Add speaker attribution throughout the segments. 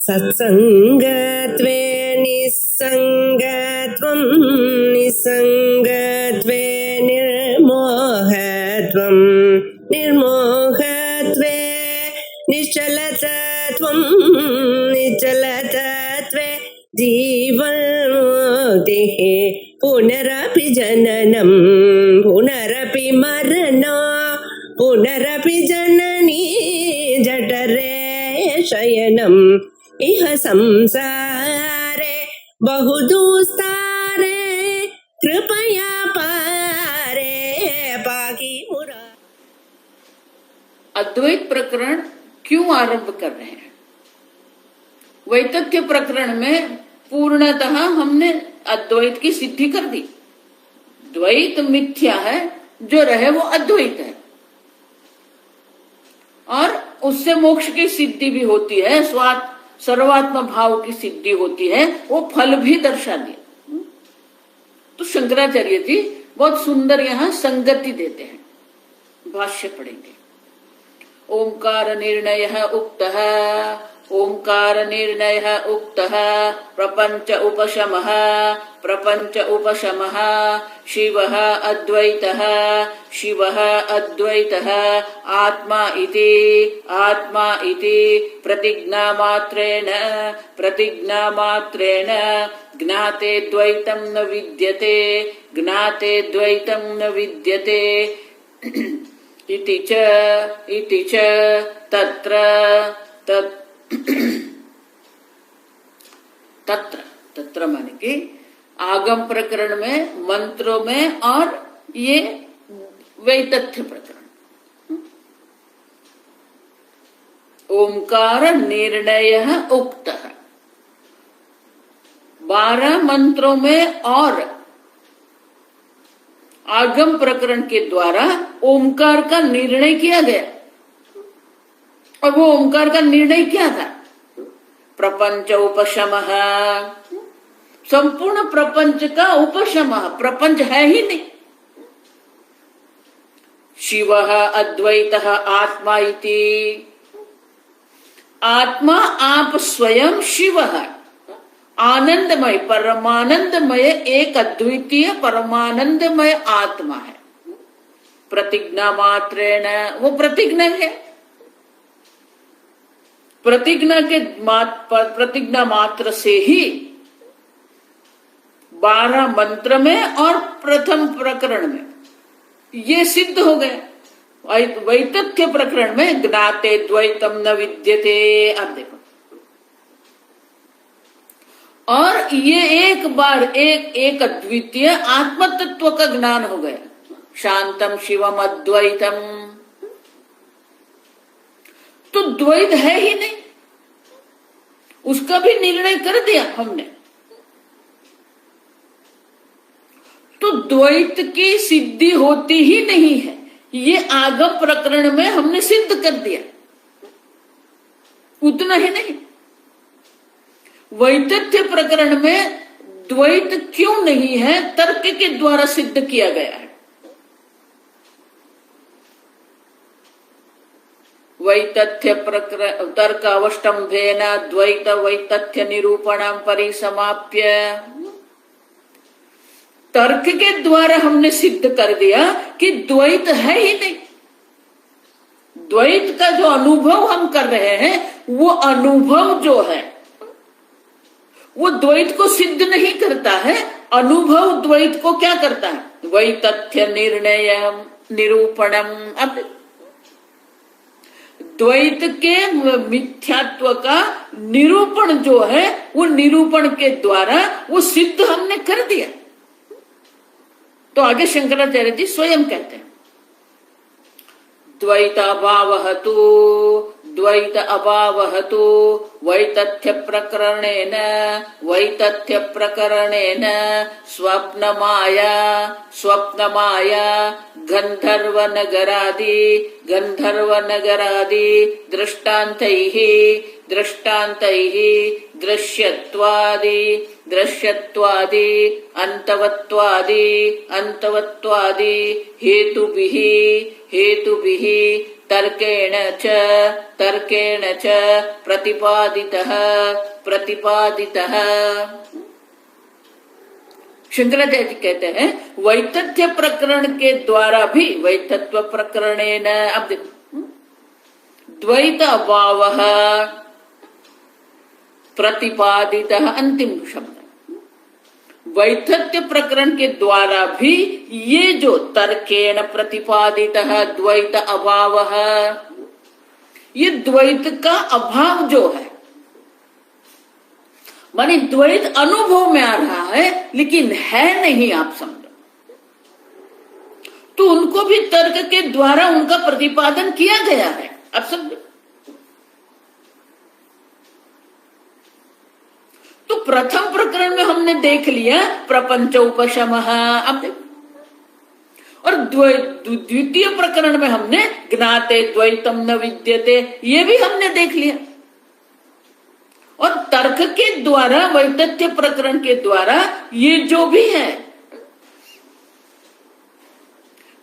Speaker 1: सत्संगत्वे निस्संगत्वं निस्संगत्वे निर्मोहत्वं निर्मोहत्वे निश्चलतत्वं निश्चलतत्वे जीवन्मुक्तिः पुनरपि जननं पुनरपि मरणं पुनरपि जननी जठरे शयनम् इह संसारे बहुदुस्तारे कृपया पारे पाहि मुरा।
Speaker 2: अद्वैत प्रकरण क्यों आरंभ कर रहे हैं? वैतथ्य प्रकरण में पूर्णतः हमने अद्वैत की सिद्धि कर दी। द्वैत मिथ्या है, जो रहे वो अद्वैत है, और उससे मोक्ष की सिद्धि भी होती है, सर्वात्म भाव की सिद्धि होती है, वो फल भी दर्शा दिया। तो शंकराचार्य जी बहुत सुंदर यहाँ संगति देते हैं। भाष्य पढ़ेंगे। ओंकार निर्णयः उक्तः, ओंकार निर्णयः उक्तः, प्रपंच उपशमः, प्रपंच उपशमः, शिवः अद्वैतः, शिवः अद्वैतः, आत्मा इति, आत्मा इति प्रतिज्ञामात्रेण, प्रतिज्ञामात्रेण ज्ञाते द्वैतं न विद्यते, ज्ञाते द्वैतं न विद्यते। इति च तत्र तत्र माने कि आगम प्रकरण में, मंत्रों में, और ये वैतथ्य प्रकरण। ओंकार निर्णयः उक्तः, 12 मंत्रों में और आगम प्रकरण के द्वारा ओंकार का निर्णय किया गया। और वो ओंकार का निर्णय क्या था? प्रपंच उपशमः, संपूर्ण प्रपंच का उपशमः, प्रपंच है ही नहीं। शिवः अद्वैतः आत्मा इति, आत्मा आप स्वयं शिव है, आनंदमय परमानंदमय एक अद्वितीय परमानंदमय आत्मा है। प्रतिज्ञा मात्रेण, वो प्रतिज्ञा है, प्रतिज्ञा मात्र से ही 12 मंत्र में और प्रथम प्रकरण में ये सिद्ध हो गए। वैतथ्य प्रकरण में ज्ञाते द्वैतम न विद्यते, आप देखो, और ये एक बार एक अद्वितीय आत्म तत्व का ज्ञान हो गया। शांतम शिवम अद्वैतम, तो द्वैत है ही नहीं, उसका भी निर्णय कर दिया हमने। तो द्वैत की सिद्धि होती ही नहीं है, ये आगम प्रकरण में हमने सिद्ध कर दिया। उतना ही नहीं, वैतथ्य प्रकरण में द्वैत क्यों नहीं है, तर्क के द्वारा सिद्ध किया गया है। वैतथ्य प्रकरण तर्क अवष्टम्भेन द्वैत वैतथ्य निरूपणं परिसमाप्य, तर्क के द्वारा हमने सिद्ध कर दिया कि द्वैत है ही नहीं। द्वैत का जो अनुभव हम कर रहे हैं, वो अनुभव जो है वो द्वैत को सिद्ध नहीं करता है, अनुभव द्वैत को क्या करता है? वैतथ्य निर्णय निरूपणम। अब द्वैत के मिथ्यात्व का निरूपण जो है, वो निरूपण के द्वारा वो सिद्ध हमने कर दिया। तो आगे शंकराचार्य जी स्वयं कहते हैं, द्वैत अभावः तु, द्वैत अभावः तु वैतथ्य प्रकरणेन, वैतथ्य प्रकरणेन स्वप्नमाया, स्वप्नमाया गंधर्वनगरादि, गंधर्वनगरादि दृष्टान्तैः, दृष्टान्तैः दृश्यत्वादि, दृश्यत्वादि अंतवत्वादि, अंतवत्वादि हेतुभिः, हेतुभिः तर्केण च प्रतिपादितः। शंकराचार्य जी कहते हैं वैतथ्य प्रकरण के द्वारा भी, वैतत्व प्रकरणेन, अब देखो, द्वैत अभावः प्रतिपादितः, अंतिम शब्द, वैतथ्य प्रकरण के द्वारा भी ये जो तर्केण प्रतिपादितः द्वैत अभावः, ये द्वैत का अभाव जो है, माने द्वैत अनुभव में आ रहा है लेकिन है नहीं, आप समझो, तो उनको भी तर्क के द्वारा उनका प्रतिपादन किया गया है, आप समझो। तो प्रथम प्रकरण में हमने देख लिया प्रपंच उपशमः, अब देखो, और द्वितीय प्रकरण में हमने ज्ञाते द्वैतम न विद्यते, ये भी हमने देख लिया। और तर्क के द्वारा, वैतथ्य प्रकरण के द्वारा ये जो भी है,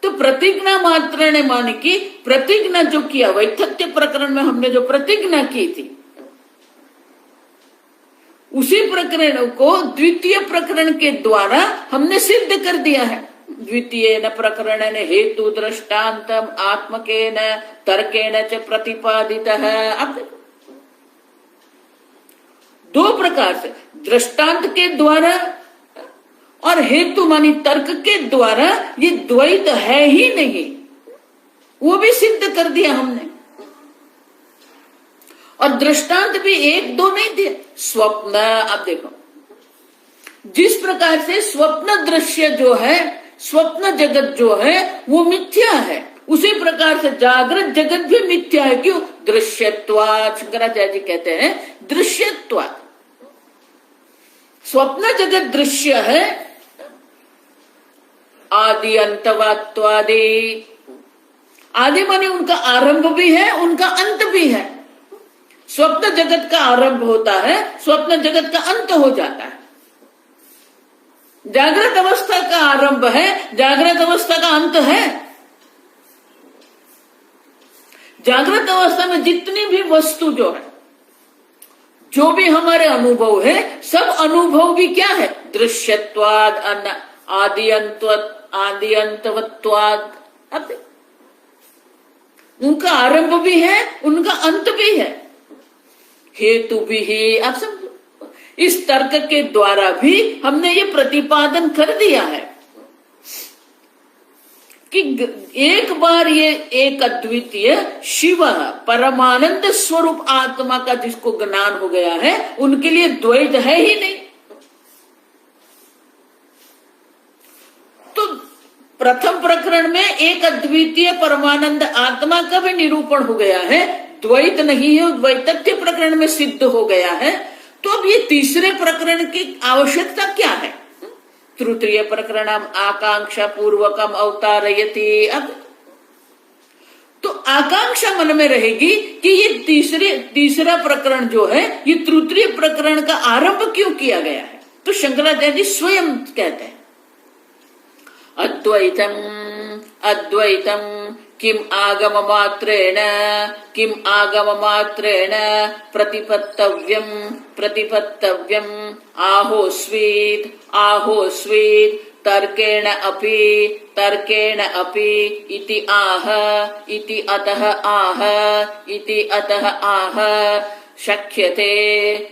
Speaker 2: तो प्रतिज्ञा मात्र ने माने की प्रतिज्ञा जो किया, वैतथ्य प्रकरण में हमने जो प्रतिज्ञा की थी, उसी प्रकरण को द्वितीय प्रकरण के द्वारा हमने सिद्ध कर दिया है। द्वितीय न प्रकरण हेतु दृष्टान्तम आत्मकेन तर्केण च प्रतिपादितः। अब दो प्रकार से, दृष्टांत के द्वारा और हेतु मानी तर्क के द्वारा, ये द्वैत है ही नहीं, वो भी सिद्ध कर दिया हमने। और दृष्टांत भी एक दो नहीं थे, स्वप्न, अब देखो, जिस प्रकार से स्वप्न दृश्य जो है, स्वप्न जगत जो है वो मिथ्या है, उसी प्रकार से जागृत जगत भी मिथ्या है। क्यों? दृश्यत्वात्, शंकराचार्य जी कहते हैं दृश्यत्वात्। स्वप्न जगत दृश्य है, आदि अंतवात्वादि, आदि माने उनका आरंभ भी है, उनका अंत भी है। स्वप्न जगत का आरंभ होता है, स्वप्न जगत का अंत हो जाता है। जागृत अवस्था का आरंभ है, जागृत अवस्था का अंत है। जागृत अवस्था में जितनी भी वस्तु जो है, जो भी हमारे अनुभव है, सब अनुभव भी क्या है? दृश्यत्वाद, आदि अंतवत्वाद। अब उनका आरंभ भी है, उनका अंत भी है, हेतु भी है। आप समझो, इस तर्क के द्वारा भी हमने ये प्रतिपादन कर दिया है कि एक बार ये एक अद्वितीय शिव परमानंद स्वरूप आत्मा का जिसको ज्ञान हो गया है, उनके लिए द्वैत है ही नहीं। तो प्रथम प्रकरण में एक अद्वितीय परमानंद आत्मा का भी निरूपण हो गया है, द्वैत नहीं है, द्वैतत्य प्रकरण में सिद्ध हो गया है। तो अब ये तीसरे प्रकरण की आवश्यकता क्या है? तृतीय प्रकरणम आकांक्षा पूर्वकम अवतारयति। अब तो आकांक्षा मन में रहेगी कि ये तीसरा प्रकरण जो है, ये तृतीय प्रकरण का आरंभ क्यों किया गया है? तो शंकराचार्य जी स्वयं कहते हैं अद्वैतम किम आगम मात्रेण प्रतिपत्तव्यम आहोस्वीत तर्केण अपि इति अतः आह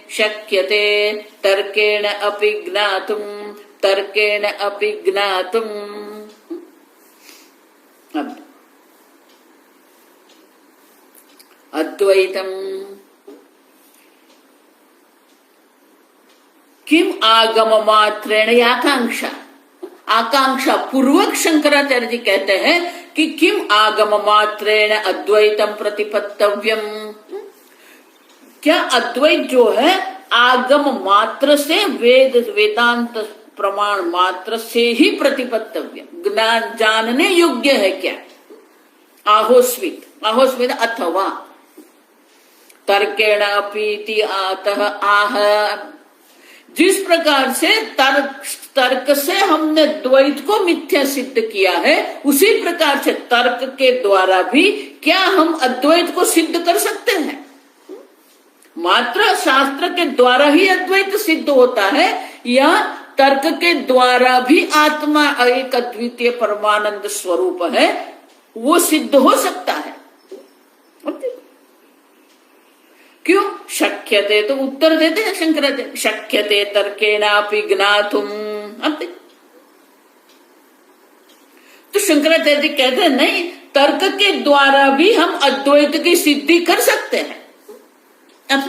Speaker 2: शक्यते तर्केण अपि ज्ञातुम्। अद्वैतम किम आगम मात्रेण, आकांक्षा पूर्वक शंकराचार्य जी कहते हैं कि किम आगम मात्रेण अद्वैतम प्रतिपत्तव्यम, क्या अद्वैत जो है आगम मात्र से, वेदांत प्रमाण मात्र से ही प्रतिपत्तव्य, ज्ञान जानने योग्य है क्या? आहोस्वित अथवा तर्केण अपि इति अतः आह। जिस प्रकार से तर्क से हमने द्वैत को मिथ्या सिद्ध किया है, उसी प्रकार से तर्क के द्वारा भी क्या हम अद्वैत को सिद्ध कर सकते हैं? मात्र शास्त्र के द्वारा ही अद्वैत सिद्ध होता है, या तर्क के द्वारा भी आत्मा एक अद्वितीय परमानंद स्वरूप है, वो सिद्ध हो सकता है? क्यों? शक्यते, तो उत्तर देते हैं शंकराचार्य, शक्यते तर्केणापि ज्ञातुम। तो शंकराचार्य कहते हैं नहीं, तर्क के द्वारा भी हम अद्वैत की सिद्धि कर सकते हैं। अब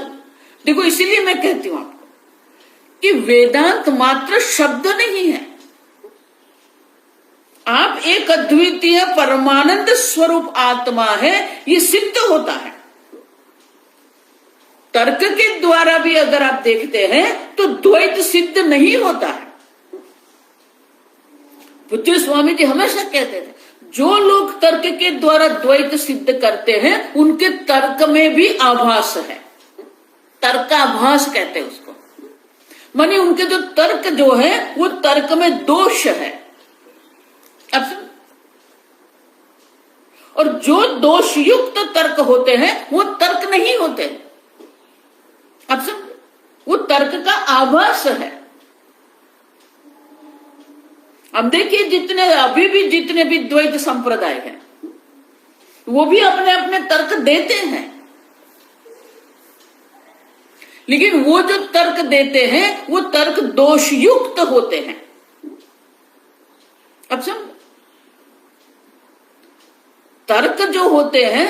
Speaker 2: देखो, इसीलिए मैं कहती हूं आपको कि वेदांत मात्र शब्द नहीं है, आप एक अद्वितीय परमानंद स्वरूप आत्मा है, ये सिद्ध होता है। तर्क के द्वारा भी अगर आप देखते हैं तो द्वैत सिद्ध नहीं होता है। पूज्य स्वामी जी हमेशा कहते थे, जो लोग तर्क के द्वारा द्वैत सिद्ध करते हैं उनके तर्क में भी आभास है, तर्काभास कहते हैं उसको। माने उनके जो तर्क जो है वो तर्क में दोष है। अब और जो दोष युक्त तर्क होते हैं वो तर्क नहीं होते। अब वो तर्क का आभास है। अब देखिए, अभी भी जितने भी द्वैत संप्रदाय हैं वो भी अपने अपने तर्क देते हैं, लेकिन वो जो तर्क देते हैं वो तर्क दोषयुक्त होते हैं। अब समझ, तर्क जो होते हैं,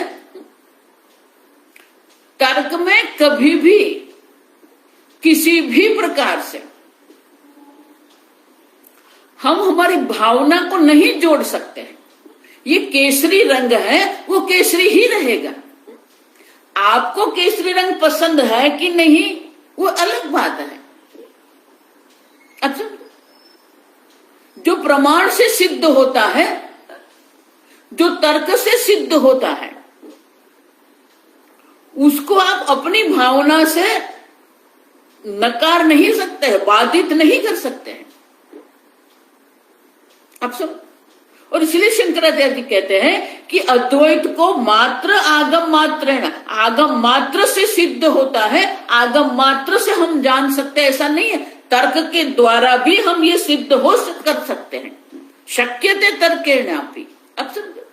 Speaker 2: तर्क में कभी भी किसी भी प्रकार से हम हमारी भावना को नहीं जोड़ सकते हैं। ये केसरी रंग है, वो केसरी ही रहेगा। आपको केसरी रंग पसंद है कि नहीं वो अलग बात है। अच्छा, जो प्रमाण से सिद्ध होता है, जो तर्क से सिद्ध होता है, उसको आप अपनी भावना से नकार नहीं सकते हैं, बाधित नहीं कर सकते हैं। अब सब, और इसलिए शंकराचार्य जी कहते हैं कि अद्वैत को मात्र आगम मात्रेण, आगम मात्र से सिद्ध होता है, आगम मात्र से हम जान सकते हैं, ऐसा नहीं है। तर्क के द्वारा भी हम ये सिद्ध हो कर सकते हैं। शक्यते तर्केणापि। अब समझो,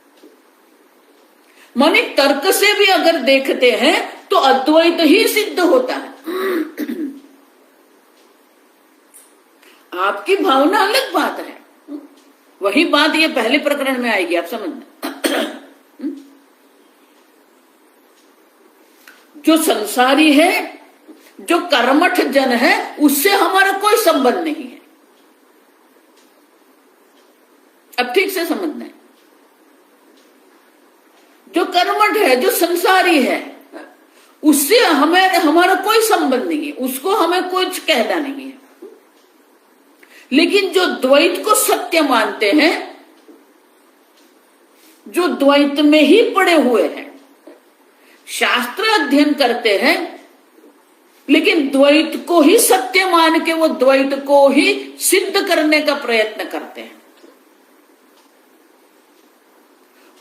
Speaker 2: माने तर्क से भी अगर देखते हैं तो अद्वैत ही सिद्ध होता है। आपकी भावना अलग बात है, वही बात ये पहले प्रकरण में आएगी, आप समझना। जो संसारी है, जो कर्मठ जन है, उससे हमारा कोई संबंध नहीं है। अब ठीक से समझना है, जो कर्मठ है, जो संसारी है, उससे हमारा कोई संबंध नहीं है, उसको हमें कुछ कहना नहीं है। लेकिन जो द्वैत को सत्य मानते हैं, जो द्वैत में ही पड़े हुए हैं, शास्त्र अध्ययन करते हैं, लेकिन द्वैत को ही सत्य मान के वो द्वैत को ही सिद्ध करने का प्रयत्न करते हैं।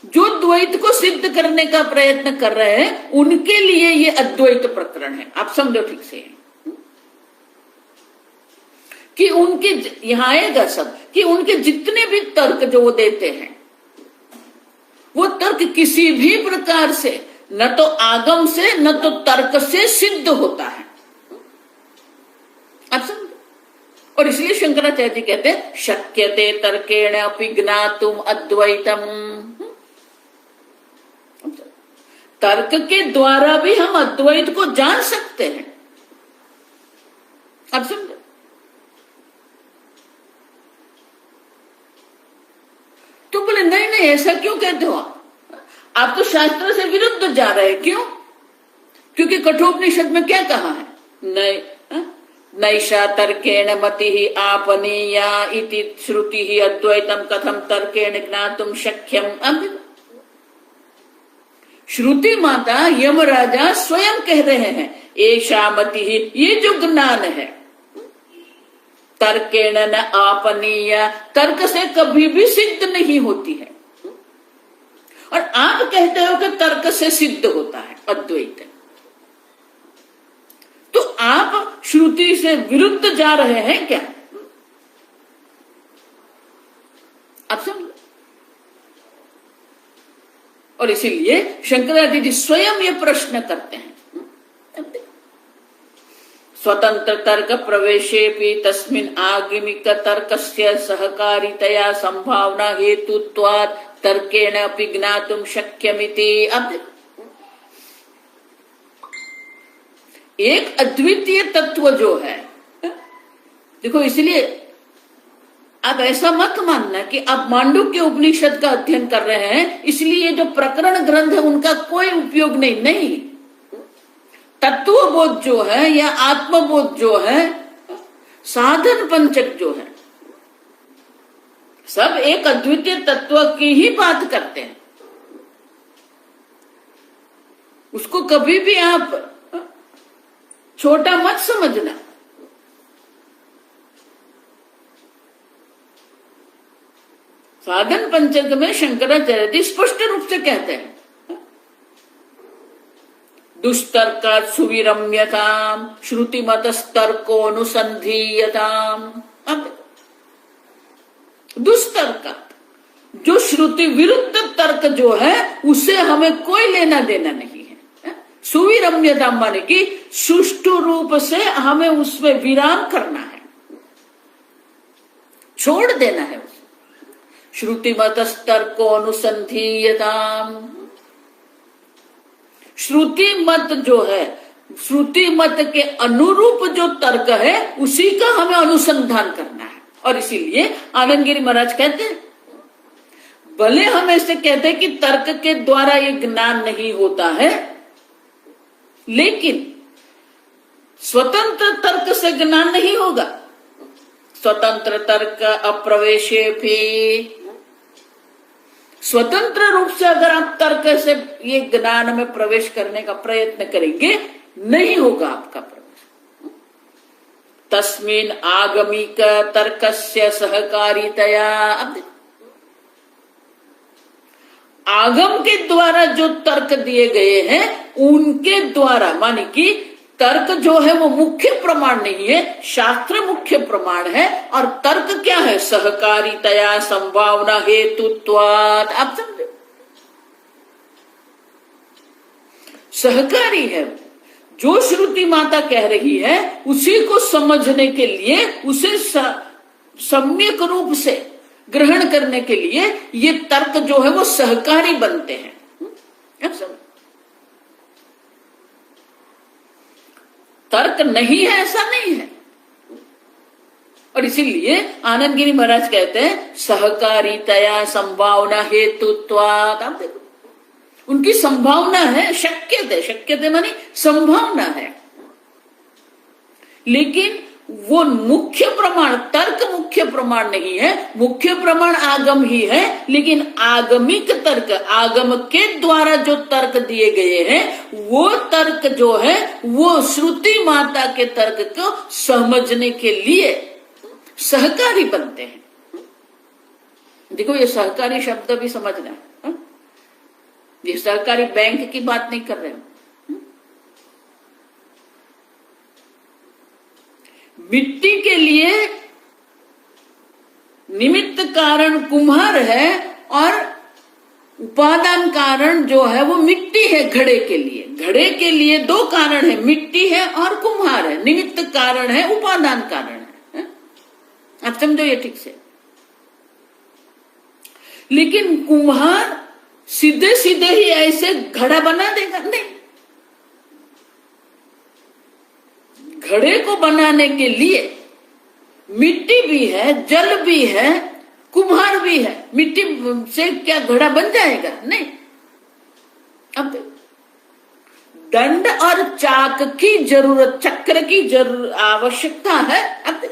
Speaker 2: जो द्वैत को सिद्ध करने का प्रयत्न कर रहे हैं, उनके लिए ये अद्वैत प्रकरण है। आप समझो ठीक से कि उनके, यहां आएगा सब, कि उनके जितने भी तर्क जो वो देते हैं, वो तर्क किसी भी प्रकार से न तो आगम से न तो तर्क से सिद्ध होता है। आप समझो, और इसलिए शंकराचार्य जी कहते हैं शक्यते तर्केण अपि ज्ञातुम अद्वैतम। तर्क के द्वारा भी हम अद्वैत को जान सकते हैं। अब समझो, तो बोले नहीं नहीं, ऐसा क्यों कहते हो आप तो शास्त्र से विरुद्ध जा रहे हैं। क्यों? क्योंकि कठोपनिषद में क्या कहा है, नैषा तर्केण मतिः आपनीया इति श्रुतिः अद्वैतम कथम तर्केण ज्ञातुम शक्यम। श्रुति माता यमराजा स्वयं कह रहे हैं एषा मतिः, ये जो ज्ञान है, तर्केण न आपनीय, तर्क से कभी भी सिद्ध नहीं होती है। और आप कहते हो कि तर्क से सिद्ध होता है अद्वैत, तो आप श्रुति से विरुद्ध जा रहे हैं क्या? आप समझ। और इसीलिए शंकराचार्य जी स्वयं ये प्रश्न करते हैं, स्वतंत्र तर्क प्रवेशेपि तस्मिन् आगमिक तर्कस्य सहकारितया संभावना हेतुत्वात् तर्केण अपि ज्ञातुं शक्यमिति। अब एक अद्वितीय तत्व जो है, देखो इसलिए आप ऐसा मत मानना कि आप मांडुक्य उपनिषद का अध्ययन कर रहे हैं इसलिए जो प्रकरण ग्रंथ है उनका कोई उपयोग नहीं। तत्वबोध जो है या आत्मबोध जो है, साधन पंचक जो है, सब एक अद्वितीय तत्व की ही बात करते हैं। उसको कभी भी आप छोटा मत समझना। साधन पंचक में शंकराचार्य जी स्पष्ट रूप से कहते हैं, दुष्तर्कात् सुविरम्यताम श्रुतिमतस्तर्को अनुसंधीयताम। अब दुष्तर्कात्, जो श्रुति विरुद्ध तर्क जो है उसे हमें कोई लेना देना नहीं है। सुविरम्यताम माने कि सुष्ठु रूप से हमें उसमें विराम करना है, छोड़ देना है उसे। श्रुतिमतस्तर्को अनुसंधीयताम, श्रुति मत जो है, श्रुति मत के अनुरूप जो तर्क है उसी का हमें अनुसंधान करना है। और इसीलिए आनंद गिरी महाराज कहते हैं, भले हम ऐसे कहते हैं कि तर्क के द्वारा ये ज्ञान नहीं होता है, लेकिन स्वतंत्र तर्क से ज्ञान नहीं होगा। स्वतंत्र तर्क अप्रवेशे भी, स्वतंत्र रूप से अगर आप तर्क से ये ज्ञान में प्रवेश करने का प्रयत्न करेंगे, नहीं होगा आपका प्रवेश। तस्मिन् आगमिक तर्कस्य सहकारितया, आगम के द्वारा जो तर्क दिए गए हैं उनके द्वारा, माने कि तर्क जो है वो मुख्य प्रमाण नहीं है, शास्त्र मुख्य प्रमाण है। और तर्क क्या है? सहकारितया संभावना हेतुत्वात्। आप समझे, सहकारी है। जो श्रुति माता कह रही है उसी को समझने के लिए, उसे सम्यक रूप से ग्रहण करने के लिए ये तर्क जो है वो सहकारी बनते हैं। आप समझ, तर्क नहीं है ऐसा नहीं है। और इसीलिए आनंद गिरी महाराज कहते हैं सहकारितया संभावना हेतुत्वात्। आप देखो, उनकी संभावना है, शक्यते मानी संभावना है, लेकिन वो मुख्य प्रमाण, तर्क मुख्य प्रमाण नहीं है। मुख्य प्रमाण आगम ही है, लेकिन आगमिक तर्क, आगम के द्वारा जो तर्क दिए गए हैं वो तर्क जो है वो श्रुति माता के तर्क को समझने के लिए सहकारी बनते हैं। देखो, ये सहकारी शब्द भी समझना है। ये सहकारी बैंक की बात नहीं कर रहे हैं। मिट्टी के लिए निमित्त कारण कुम्हार है और उपादान कारण जो है वो मिट्टी है। घड़े के लिए दो कारण है, मिट्टी है और कुम्हार है। निमित्त कारण है, उपादान कारण है। आप समझो ये ठीक से। लेकिन कुम्हार सीधे सीधे ही ऐसे घड़ा बना देगा? नहीं। घड़े को बनाने के लिए मिट्टी भी है, जल भी है, कुम्हार भी है। मिट्टी से क्या घड़ा बन जाएगा? नहीं। अब दंड और चाक की जरूरत, चक्र की आवश्यकता है। अब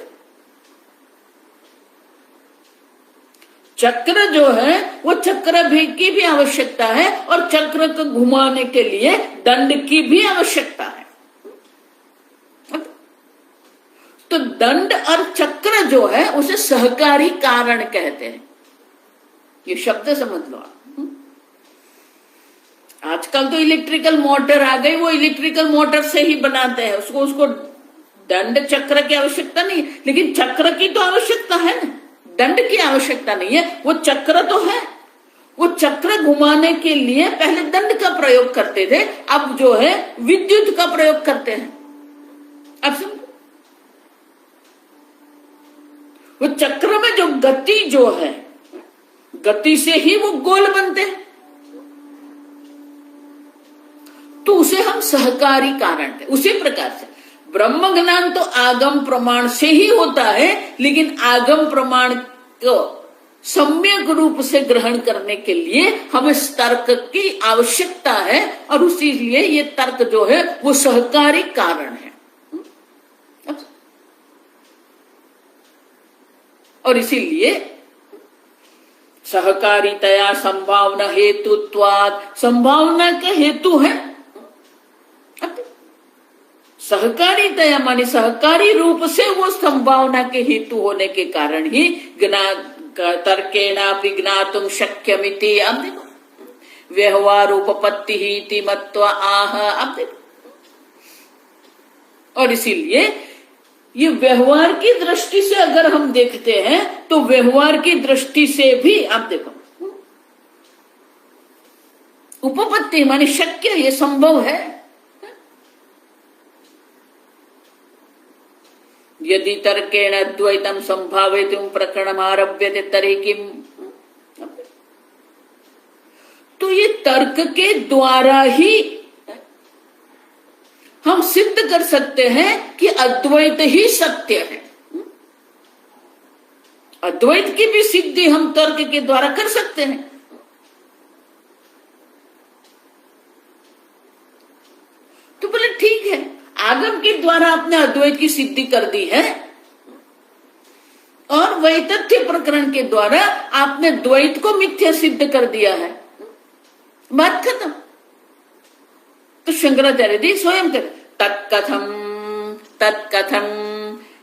Speaker 2: चक्र जो है वो चक्र भी की भी आवश्यकता है और चक्र को घुमाने के लिए दंड की भी आवश्यकता है। तो दंड और चक्र जो है उसे सहकारी कारण कहते हैं। ये शब्द समझ लो आप। आजकल तो इलेक्ट्रिकल मोटर आ गई, वो इलेक्ट्रिकल मोटर से ही बनाते हैं उसको दंड चक्र की आवश्यकता नहीं, लेकिन चक्र की तो आवश्यकता है ना, दंड की आवश्यकता नहीं है। वो चक्र तो है, वो चक्र घुमाने के लिए पहले दंड का प्रयोग करते थे, अब जो है विद्युत का प्रयोग करते हैं। अब समझो, वो चक्र में जो गति जो है, गति से ही वो गोल बनते हैं, तो उसे हम सहकारी कारण थे। उसी प्रकार से ब्रह्म ज्ञान तो आगम प्रमाण से ही होता है, लेकिन आगम प्रमाण को सम्यक रूप से ग्रहण करने के लिए हमें तर्क की आवश्यकता है, और उसी लिए ये तर्क जो है वो सहकारी कारण है। और इसीलिए सहकारितया संभावना हेतुत्वाद, संभावना के हेतु है। सहकारितया माने सहकारी रूप से वो संभावना के हेतु होने के कारण ही तर्केणापि ज्ञातुम शक्यमिति। अब देखो व्यवहार उपपत्ति ही इति मत्वा आह। अब देखो, और इसीलिए ये व्यवहार की दृष्टि से अगर हम देखते हैं तो व्यवहार की दृष्टि से भी आप देखो उपपत्ति माने शक्य, ये संभव है। यदि तर्केण द्वैतम संभावितुम प्रकरणम आरभ्यते तर्हि किम। तो ये तर्क के द्वारा ही हम सिद्ध कर सकते हैं कि अद्वैत ही सत्य है। अद्वैत की भी सिद्धि हम तर्क के द्वारा कर सकते हैं। तो बोले ठीक है, आगम के द्वारा आपने अद्वैत की सिद्धि कर दी है, और वैतथ्य प्रकरण के द्वारा आपने द्वैत को मिथ्या सिद्ध कर दिया है, बात खत्म। तो शंकराचार्य जी स्वयं कर तत्कथम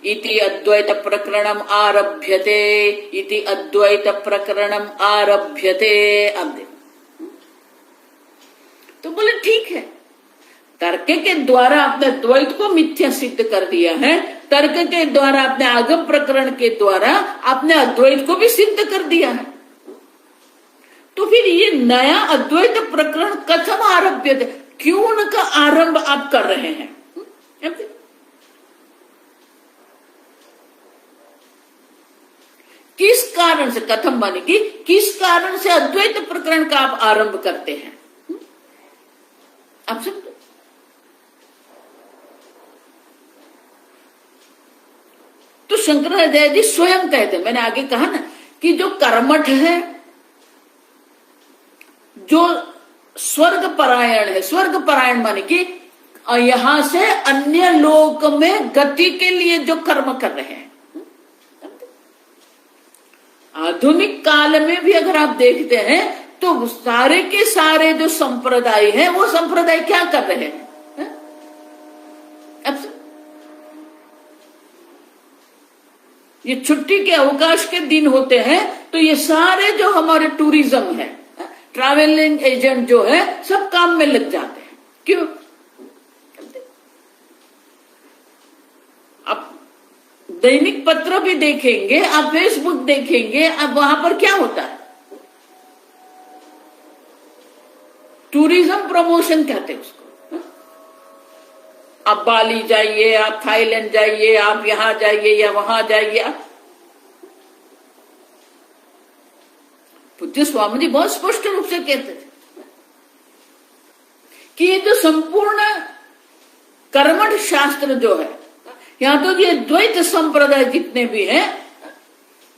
Speaker 2: इति अद्वैत प्रकरणम आरभ्यते, इति अद्वैत प्रकरणम आरभ्यते। अब देखो, तो बोले ठीक है, तर्क के द्वारा आपने द्वैत को मिथ्या सिद्ध कर दिया है, तर्क के द्वारा आपने आगम प्रकरण के द्वारा आपने अद्वैत को भी सिद्ध कर दिया है। तो फिर ये नया अद्वैत प्रकरण कथम आरभ्यते, क्यों उनका आरंभ आप कर रहे हैं? किस कारण से, कथम माने कि किस कारण से अद्वैत प्रकरण का आप आरंभ करते हैं? आप समझो, तो शंकराचार्य जी स्वयं कहते, मैंने आगे कहा ना कि जो कर्मठ है, जो स्वर्ग परायण है, स्वर्ग परायण माने कि यहां से अन्य लोक में गति के लिए जो कर्म कर रहे हैं। आधुनिक काल में भी अगर आप देखते हैं तो सारे के सारे जो संप्रदाय हैं, वो संप्रदाय क्या कर रहे हैं? अब ये छुट्टी के अवकाश के दिन होते हैं, तो ये सारे जो हमारे टूरिज्म है, ट्रैवलिंग एजेंट जो है, सब काम में लग जाते हैं। क्यों? आप दैनिक पत्र भी देखेंगे, आप फेसबुक देखेंगे, अब वहां पर क्या होता है? टूरिज्म प्रमोशन कहते हैं उसको। आप बाली जाइए, आप थाईलैंड जाइए, आप यहां जाइए या वहां जाइए। पूज्य स्वामी जी बहुत स्पष्ट रूप से कहते थे कि ये जो संपूर्ण कर्मठ शास्त्र जो है, यहां तो ये द्वैत संप्रदाय जितने भी हैं,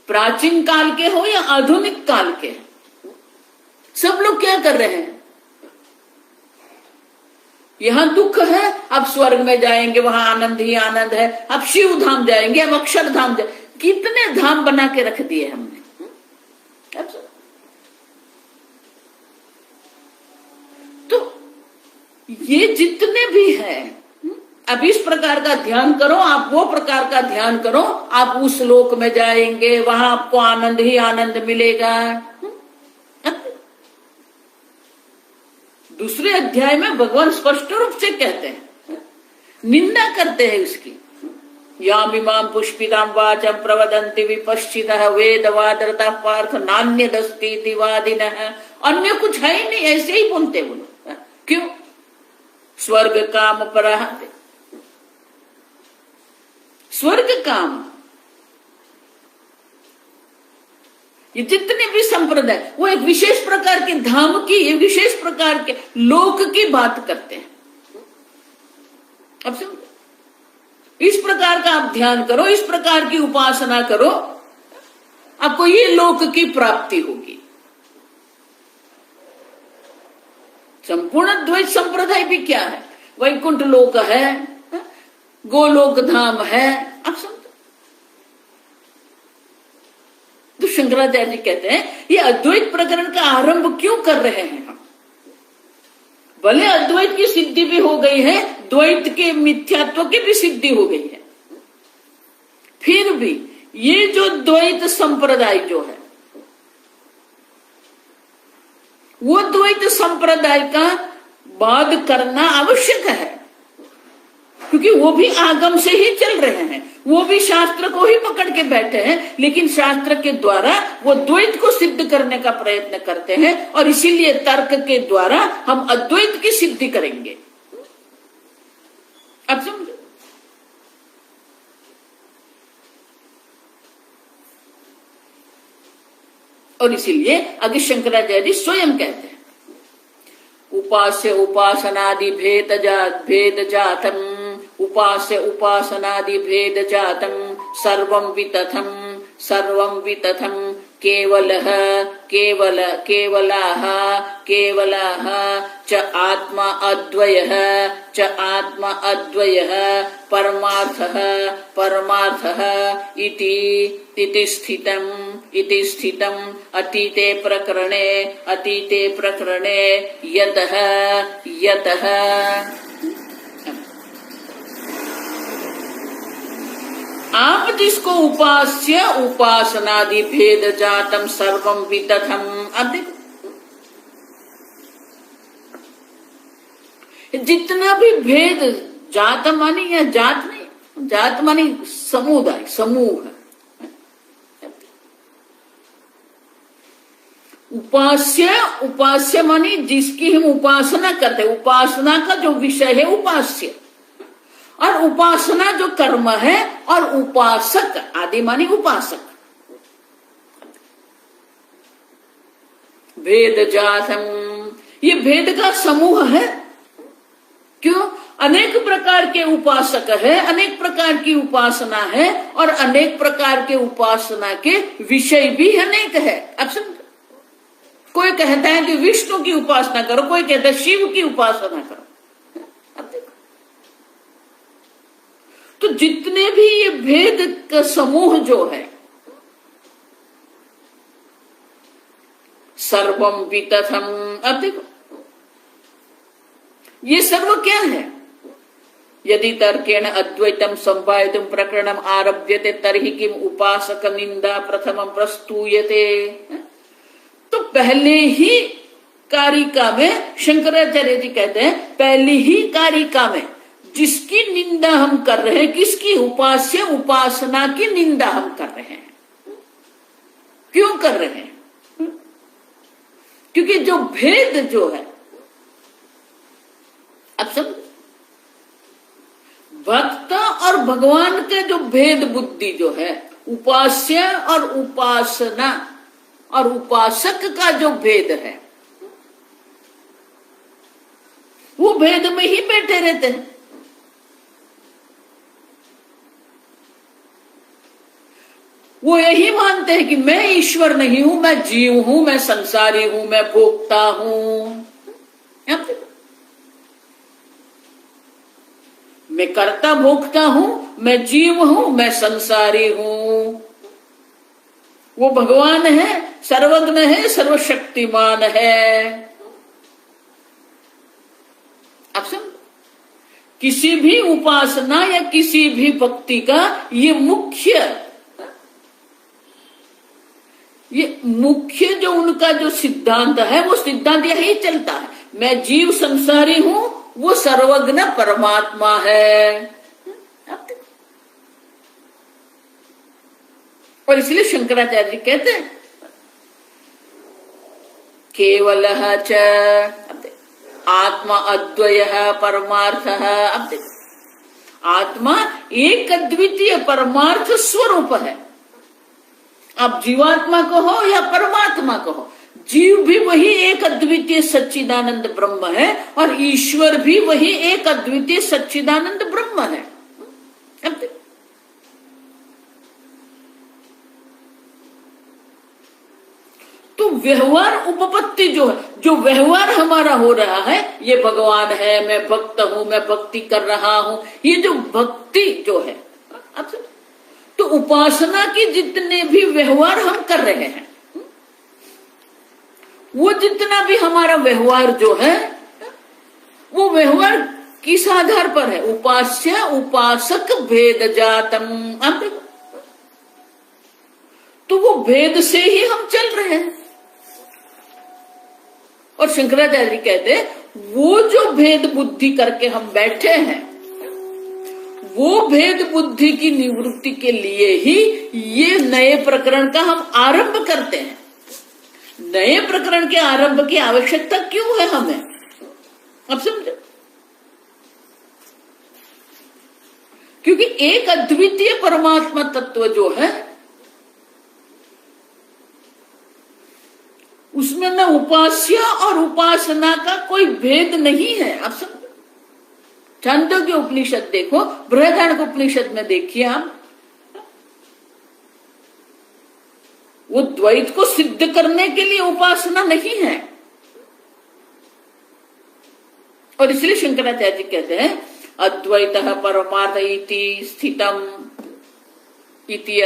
Speaker 2: प्राचीन काल के हो या आधुनिक काल के, सब लोग क्या कर रहे हैं? यहां दुख है, अब स्वर्ग में जाएंगे, वहां आनंद ही आनंद है। अब शिव धाम जाएंगे, अब अक्षर धाम जाएंगे। कितने धाम बना के रख दिए हमने। तो ये जितने भी हैं, आप इस प्रकार का ध्यान करो, आप वो प्रकार का ध्यान करो, आप उस लोक में जाएंगे, वहां आपको आनंद ही आनंद मिलेगा। दूसरे अध्याय में भगवान स्पष्ट रूप से कहते हैं, निंदा करते हैं इसकी। यामिमाम पुष्पिताम वाचम प्रवदन्ति विपश्चितः वेदवादरता पार्थ नान्यदस्तीति वादिनः। अन्य कुछ है ही नहीं, ऐसे ही बोलते वो लोग। क्यों? स्वर्ग काम पराहते, स्वर्ग काम। ये जितने भी संप्रदाय, वो एक विशेष प्रकार के धाम की, ये विशेष प्रकार के लोक की बात करते हैं। अब समझो, इस प्रकार का आप ध्यान करो, इस प्रकार की उपासना करो, आपको ये लोक की प्राप्ति होगी। संपूर्ण द्वैत संप्रदाय भी क्या है? वैकुंठ लोक है, गोलोक धाम है। आप समझो, तो शंकराचार्य जी कहते हैं ये अद्वैत प्रकरण का आरंभ क्यों कर रहे हैं हम? भले अद्वैत की सिद्धि भी हो गई है, द्वैत के मिथ्यात्व की भी सिद्धि हो गई है, फिर भी ये जो द्वैत संप्रदाय जो है, वो द्वैत संप्रदाय का वाद करना आवश्यक है, क्योंकि वो भी आगम से ही चल रहे हैं, वो भी शास्त्र को ही पकड़ के बैठे हैं, लेकिन शास्त्र के द्वारा वो द्वैत को सिद्ध करने का प्रयत्न करते हैं, और इसीलिए तर्क के द्वारा हम अद्वैत की सिद्धि करेंगे। अब समझो, और इसीलिए आगे शंकराचार्य जी स्वयं कहते हैं, उपास्य उपासनादि भेद जातम, उपास्य उपासनादि भेद जातम, सर्वं वितथम केवलाः च आत्मा अद्वयः परमार्थः इति स्थितम् अतीते प्रकरणे यतः आप जिसको उपास्य उपासनादि भेद जातम सर्वम वितथम, अब देखो जितना भी भेद, जात मानी या जात नहीं, जात मानी समुदाय, समूह। उपास्य मानी जिसकी हम उपासना करते हैं, उपासना का जो विषय है उपास्य, और उपासना जो कर्म है, और उपासक आदि मानी उपासक। भेद जातम, ये भेद का समूह है। क्यों? अनेक प्रकार के उपासक है, अनेक प्रकार की उपासना है, और अनेक प्रकार के उपासना के विषय भी अनेक है। अब समझो, कोई कहता है कि विष्णु की उपासना करो, कोई कहता है शिव की उपासना करो। अब देखो, तो जितने भी ये भेद का समूह जो है, सर्वम वितथम, अब देखो ये सर्व क्या है? यदि तर्केण अद्वैतम संभावितुम प्रकरणम आरभ्यते तर्हि किम उपासक निंदा प्रथमम प्रस्तूयते। तो पहले ही कारिका में शंकराचार्य जी कहते हैं, पहली ही कारिका में जिसकी निंदा हम कर रहे हैं, किसकी? उपास्य उपासना की निंदा हम कर रहे हैं। क्यों कर रहे हैं? क्योंकि जो भेद जो है, अब सब भक्त और भगवान के जो भेद बुद्धि जो है, उपास्य और उपासना और उपासक का जो भेद है, वो भेद में ही बैठे रहते हैं। वो यही मानते हैं कि मैं ईश्वर नहीं हूं, मैं जीव हूं, मैं संसारी हूं, मैं भोक्ता हूं, मैं कर्ता भोक्ता हूं, मैं जीव हूं, मैं संसारी हूं। वो भगवान है, सर्वज्ञ है, सर्वशक्तिमान है। अब समझ, किसी भी उपासना या किसी भी भक्ति का ये मुख्य जो उनका जो सिद्धांत है, वो सिद्धांत यही चलता है, मैं जीव संसारी हूं, वो सर्वज्ञ परमात्मा है। और इसलिए शंकराचार्य जी कहते हैं केवल च आत्मा अद्वय परमार्थ। अब देखो, आत्मा एक अद्वितीय परमार्थ स्वरूप है। अब जीवात्मा कहो या परमात्मा कहो, जीव भी वही एक अद्वितीय सच्चिदानंद ब्रह्म है और ईश्वर भी वही एक अद्वितीय सच्चिदानंद ब्रह्म है। अब देखो, तो व्यवहार उपपत्ति जो है, जो व्यवहार हमारा हो रहा है, ये भगवान है, मैं भक्त हूं, मैं भक्ति कर रहा हूं, ये जो भक्ति जो है, तो उपासना के जितने भी व्यवहार हम कर रहे हैं, वो जितना भी हमारा व्यवहार जो है, वो व्यवहार किस आधार पर है? उपास्य उपासक भेद जातम। तो वो भेद से ही हम चल रहे हैं। और शंकराचार्य जी कहते हैं वो जो भेद बुद्धि करके हम बैठे हैं, वो भेद बुद्धि की निवृत्ति के लिए ही ये नए प्रकरण का हम आरंभ करते हैं। नए प्रकरण के आरंभ की आवश्यकता क्यों है हमें? अब समझो, क्योंकि एक अद्वितीय परमात्मा तत्व जो है, उसमें न उपास्य और उपासना का कोई भेद नहीं है। अब समझो, छांदोग्य उपनिषद देखो, बृहदारण्यक उपनिषद में देखिए आप, वो द्वैत को सिद्ध करने के लिए उपासना नहीं है। और इसलिए शंकराचार्य जी कहते हैं अद्वैतः परमार्थ इति स्थितम इति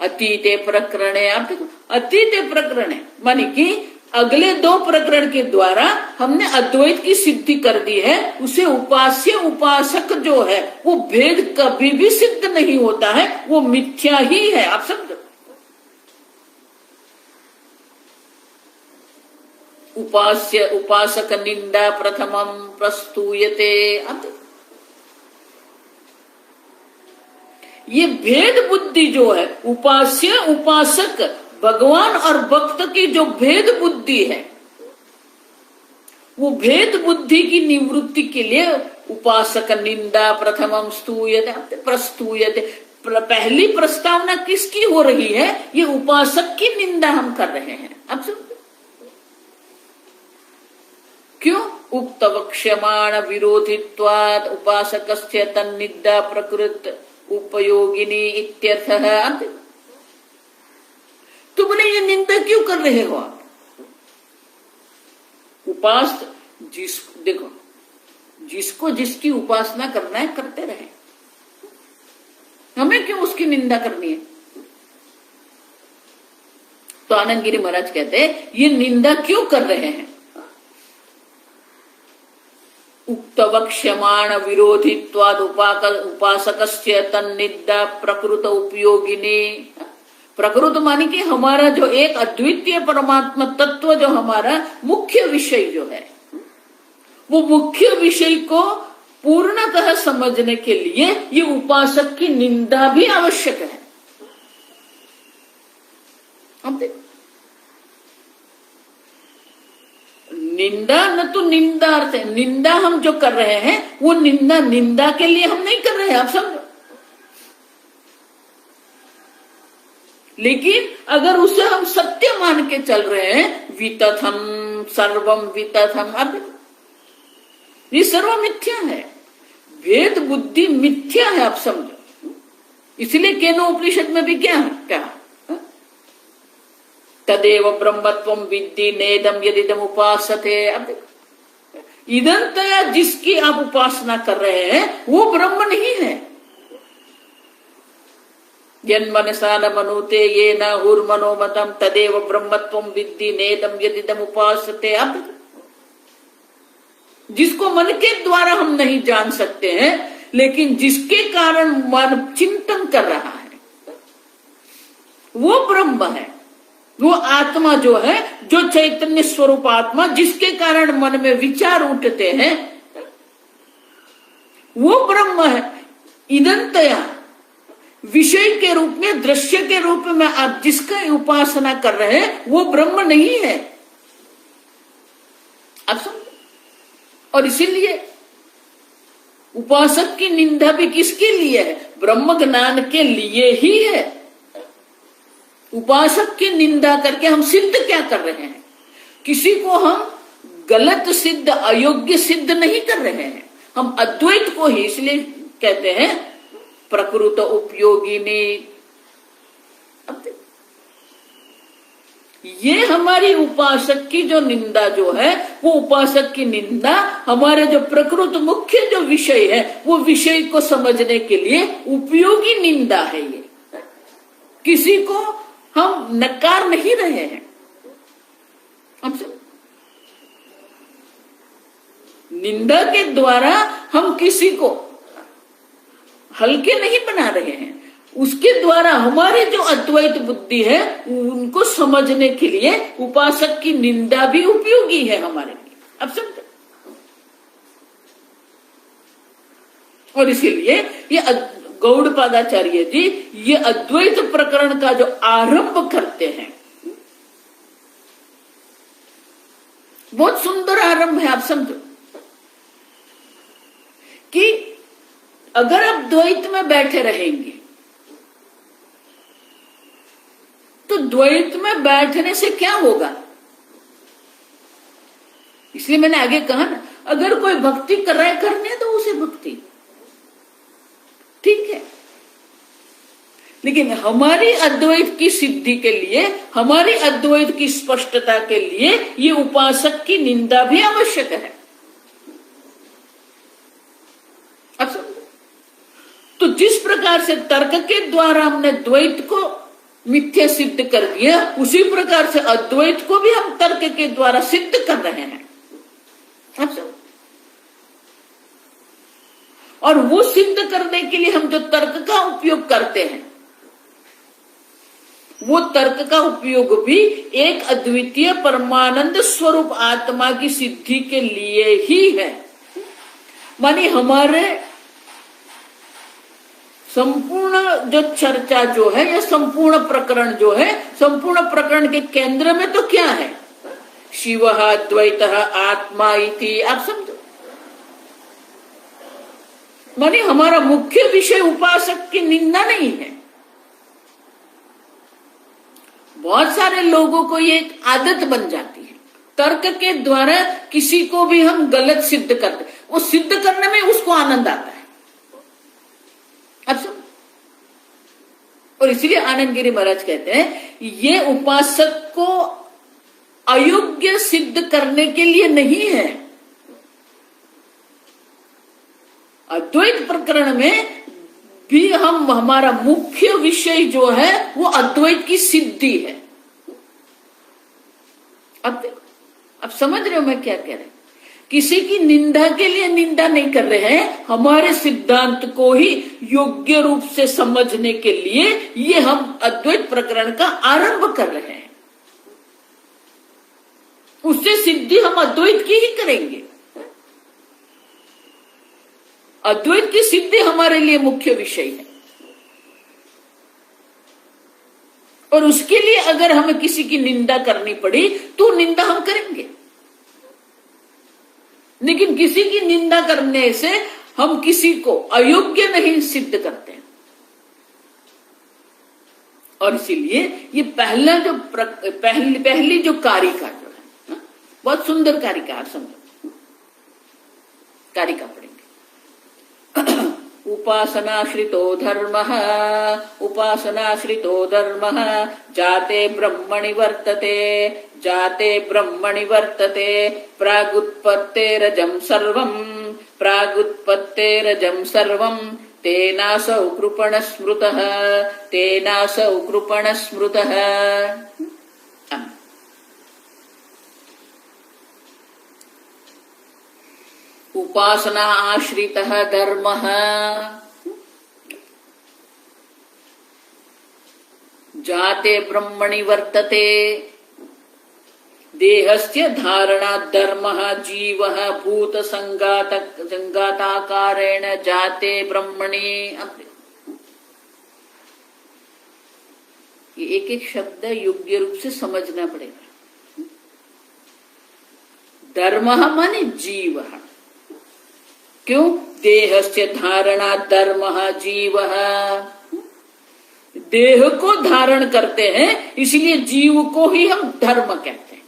Speaker 2: अतीते प्रकरणे। आप देखो, अतीते प्रकरणे मानी कि अगले दो प्रकरण के द्वारा हमने अद्वैत की सिद्धि कर दी है। उसे उपास्य उपासक जो है, वो भेद कभी भी सिद्ध नहीं होता है, वो मिथ्या ही है। आप समझो, उपास्य उपासक निंदा प्रथमम प्रस्तूयते। ये भेद बुद्धि जो है, उपास्य उपासक भगवान और भक्त की जो भेद बुद्धि है, वो भेद बुद्धि की निवृत्ति के लिए उपासक निंदा प्रथमम स्तूयते प्रस्तूयते। पहली प्रस्तावना किसकी हो रही है? ये उपासक की निंदा हम कर रहे हैं। अब सुन, क्यों? उक्त वक्ष्यमाण विरोधित्वात् उपासकस्य तन्निंदा प्रकृत उपयोगिनी इत्यर्थः। तो बोले ये निंदा क्यों कर रहे हो आप? देखो, जिसको जिसकी उपासना करना है करते रहे, हमें क्यों उसकी निंदा करनी है? तो आनंद गिरी महाराज कहते हैं ये निंदा क्यों कर रहे हैं? उक्त वक्ष्यमाण विरोधित्वाद उपासकस्य तन्निंदा प्रकृत उपयोगिनी। प्रकृत मानी कि हमारा जो एक अद्वितीय परमात्मा तत्व, जो हमारा मुख्य विषय जो है, वो मुख्य विषय को पूर्णतः समझने के लिए ये उपासक की निंदा भी आवश्यक है। अब देखो, निंदा न तो निंदा अर्थ है, निंदा हम जो कर रहे हैं वो निंदा के लिए हम नहीं कर रहे हैं। आप समझो, लेकिन अगर उसे हम सत्य मान के चल रहे हैं, वितथम सर्वम वितथम, अब ये सर्व मिथ्या है, भेद बुद्धि मिथ्या है। आप समझो, इसलिए केनो उपनिषद में भी क्या तदेव ब्रह्मत्वम विद्धि नेदम यदिदम उपासते। अब इदंतया जिसकी आप उपासना कर रहे हैं वो ब्रह्म नहीं है। यन्मनसा न मनुते ये न हुर्मनोमतम तदेव ब्रह्मत्वम विद्धि नेदम यदिदम उपासते। अब जिसको मन के द्वारा हम नहीं जान सकते हैं, लेकिन जिसके कारण मन चिंतन कर रहा है, वो ब्रह्म है, वो आत्मा जो है, जो चैतन्य स्वरूप आत्मा, जिसके कारण मन में विचार उठते हैं, वो ब्रह्म है। इदंतया विषय के रूप में, दृश्य के रूप में आप जिसका उपासना कर रहे हैं, वो ब्रह्म नहीं है। आप समझो। और इसीलिए उपासक की निंदा भी किसके लिए है? ब्रह्म ज्ञान के लिए ही है। उपासक की निंदा करके हम सिद्ध क्या कर रहे हैं? किसी को हम गलत सिद्ध, अयोग्य सिद्ध नहीं कर रहे हैं, हम अद्वैत को ही, इसलिए कहते हैं प्रकृत उपयोगिनी। ये हमारी उपासक की जो निंदा जो है, वो उपासक की निंदा हमारे जो प्रकृत मुख्य जो विषय है, वो विषय को समझने के लिए उपयोगी निंदा है। ये किसी को हम नकार नहीं रहे हैं, हमसे निंदा के द्वारा हम किसी को हल्के नहीं बना रहे हैं, उसके द्वारा हमारे जो अद्वैत बुद्धि है उनको समझने के लिए उपासक की निंदा भी उपयोगी है हमारे लिए। अब समझो। और इसीलिए ये गौड़पादाचार्य जी ये अद्वैत प्रकरण का जो आरंभ करते हैं, बहुत सुंदर आरंभ है। आप समझो कि अगर आप द्वैत में बैठे रहेंगे तो द्वैत में बैठने से क्या होगा? इसलिए मैंने आगे कहा ना, अगर कोई भक्ति कर रहा है, करने दो उसे भक्ति, ठीक है, लेकिन हमारी अद्वैत की सिद्धि के लिए, हमारी अद्वैत की स्पष्टता के लिए ये उपासक की निंदा भी आवश्यक है। अब समझो। तो जिस प्रकार से तर्क के द्वारा हमने द्वैत को मिथ्या सिद्ध कर दिया, उसी प्रकार से अद्वैत को भी हम तर्क के द्वारा सिद्ध कर रहे हैं। अब समझो। और वो सिद्ध करने के लिए हम जो तर्क का उपयोग करते हैं, वो तर्क का उपयोग भी एक अद्वितीय परमानंद स्वरूप आत्मा की सिद्धि के लिए ही है। मानी हमारे संपूर्ण जो चर्चा जो है, या संपूर्ण प्रकरण जो है, संपूर्ण प्रकरण के केंद्र में तो क्या है? शिवः द्वैतः आत्मा इति। आप समझो। मानी हमारा मुख्य विषय उपासक की निंदा नहीं है। बहुत सारे लोगों को ये एक आदत बन जाती है, तर्क के द्वारा किसी को भी हम गलत सिद्ध करते, वो सिद्ध करने में उसको आनंद आता है। अब सुन। और इसलिए आनंद गिरी महाराज कहते हैं ये उपासक को अयोग्य सिद्ध करने के लिए नहीं है। अद्वैत प्रकरण में भी हम, हमारा मुख्य विषय जो है वो अद्वैत की सिद्धि है। अब देखो, अब समझ रहे हो मैं क्या कह रहे हैं? किसी की निंदा के लिए निंदा नहीं कर रहे हैं, हमारे सिद्धांत को ही योग्य रूप से समझने के लिए ये हम अद्वैत प्रकरण का आरंभ कर रहे हैं। उससे सिद्धि हम अद्वैत की ही करेंगे। अद्वैत की सिद्धि हमारे लिए मुख्य विषय है। और उसके लिए अगर हमें किसी की निंदा करनी पड़ी तो निंदा हम करेंगे, लेकिन किसी की निंदा करने से हम किसी को अयोग्य नहीं सिद्ध करते हैं। और इसीलिए ये पहला जो पहली जो कारिका जो है, बहुत सुंदर कारिका। आप समझो, कारिका पढ़ेंगे। उपासनाश्रितो धर्मः, उपासनाश्रितो धर्मः, जाते ब्रह्मणि वर्तते, जाते ब्रह्मणि वर्तते, प्रागुत्पत्तेरजं सर्वं, प्रागुत्पत्तेरजं सर्वं, तेनासौ कृपणः स्मृतः, तेनासौ कृपणः स्मृतः। उपासना आश्रितः धर्मः जाते ब्रह्मणि वर्तते देहस्य धारणा धर्मः जीवः भूत संगाताकारेण जाते ब्रह्मणि। ये एक एक शब्द योग्य रूप से समझना पड़ेगा। धर्मः माने जीवः, क्यों? देहस्य धारणा धर्मः जीवः, देह को धारण करते हैं इसलिए जीव को ही हम धर्म कहते हैं।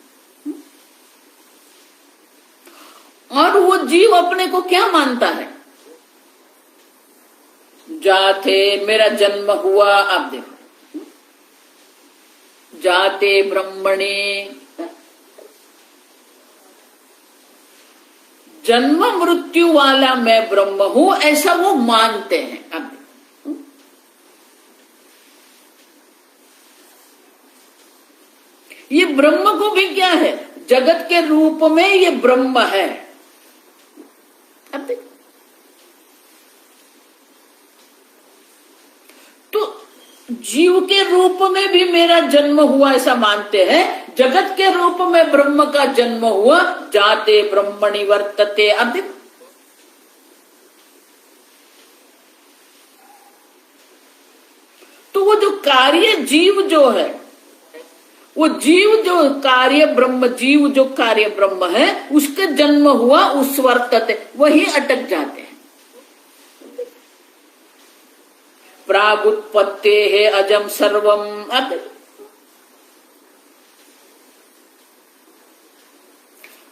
Speaker 2: और वो जीव अपने को क्या मानता है? जाते मेरा जन्म हुआ, आप देखो, जाते ब्रह्मणे, जन्म मृत्यु वाला मैं ब्रह्म हूं, ऐसा वो मानते हैं। अब ये ब्रह्म को भी क्या है? जगत के रूप में ये ब्रह्म है। अब देख, तो जीव के रूप में भी मेरा जन्म हुआ ऐसा मानते हैं, जगत के रूप में ब्रह्म का जन्म हुआ, जाते ब्रह्मणि वर्तते। अब देख, तो वो जो कार्य जीव जो है, वो जीव जो कार्य ब्रह्म, जीव जो कार्य ब्रह्म है, उसका जन्म हुआ, उस वर्तते, वही अटक जाते हैं। प्रागुत्पत्ते है अजम सर्वम। अब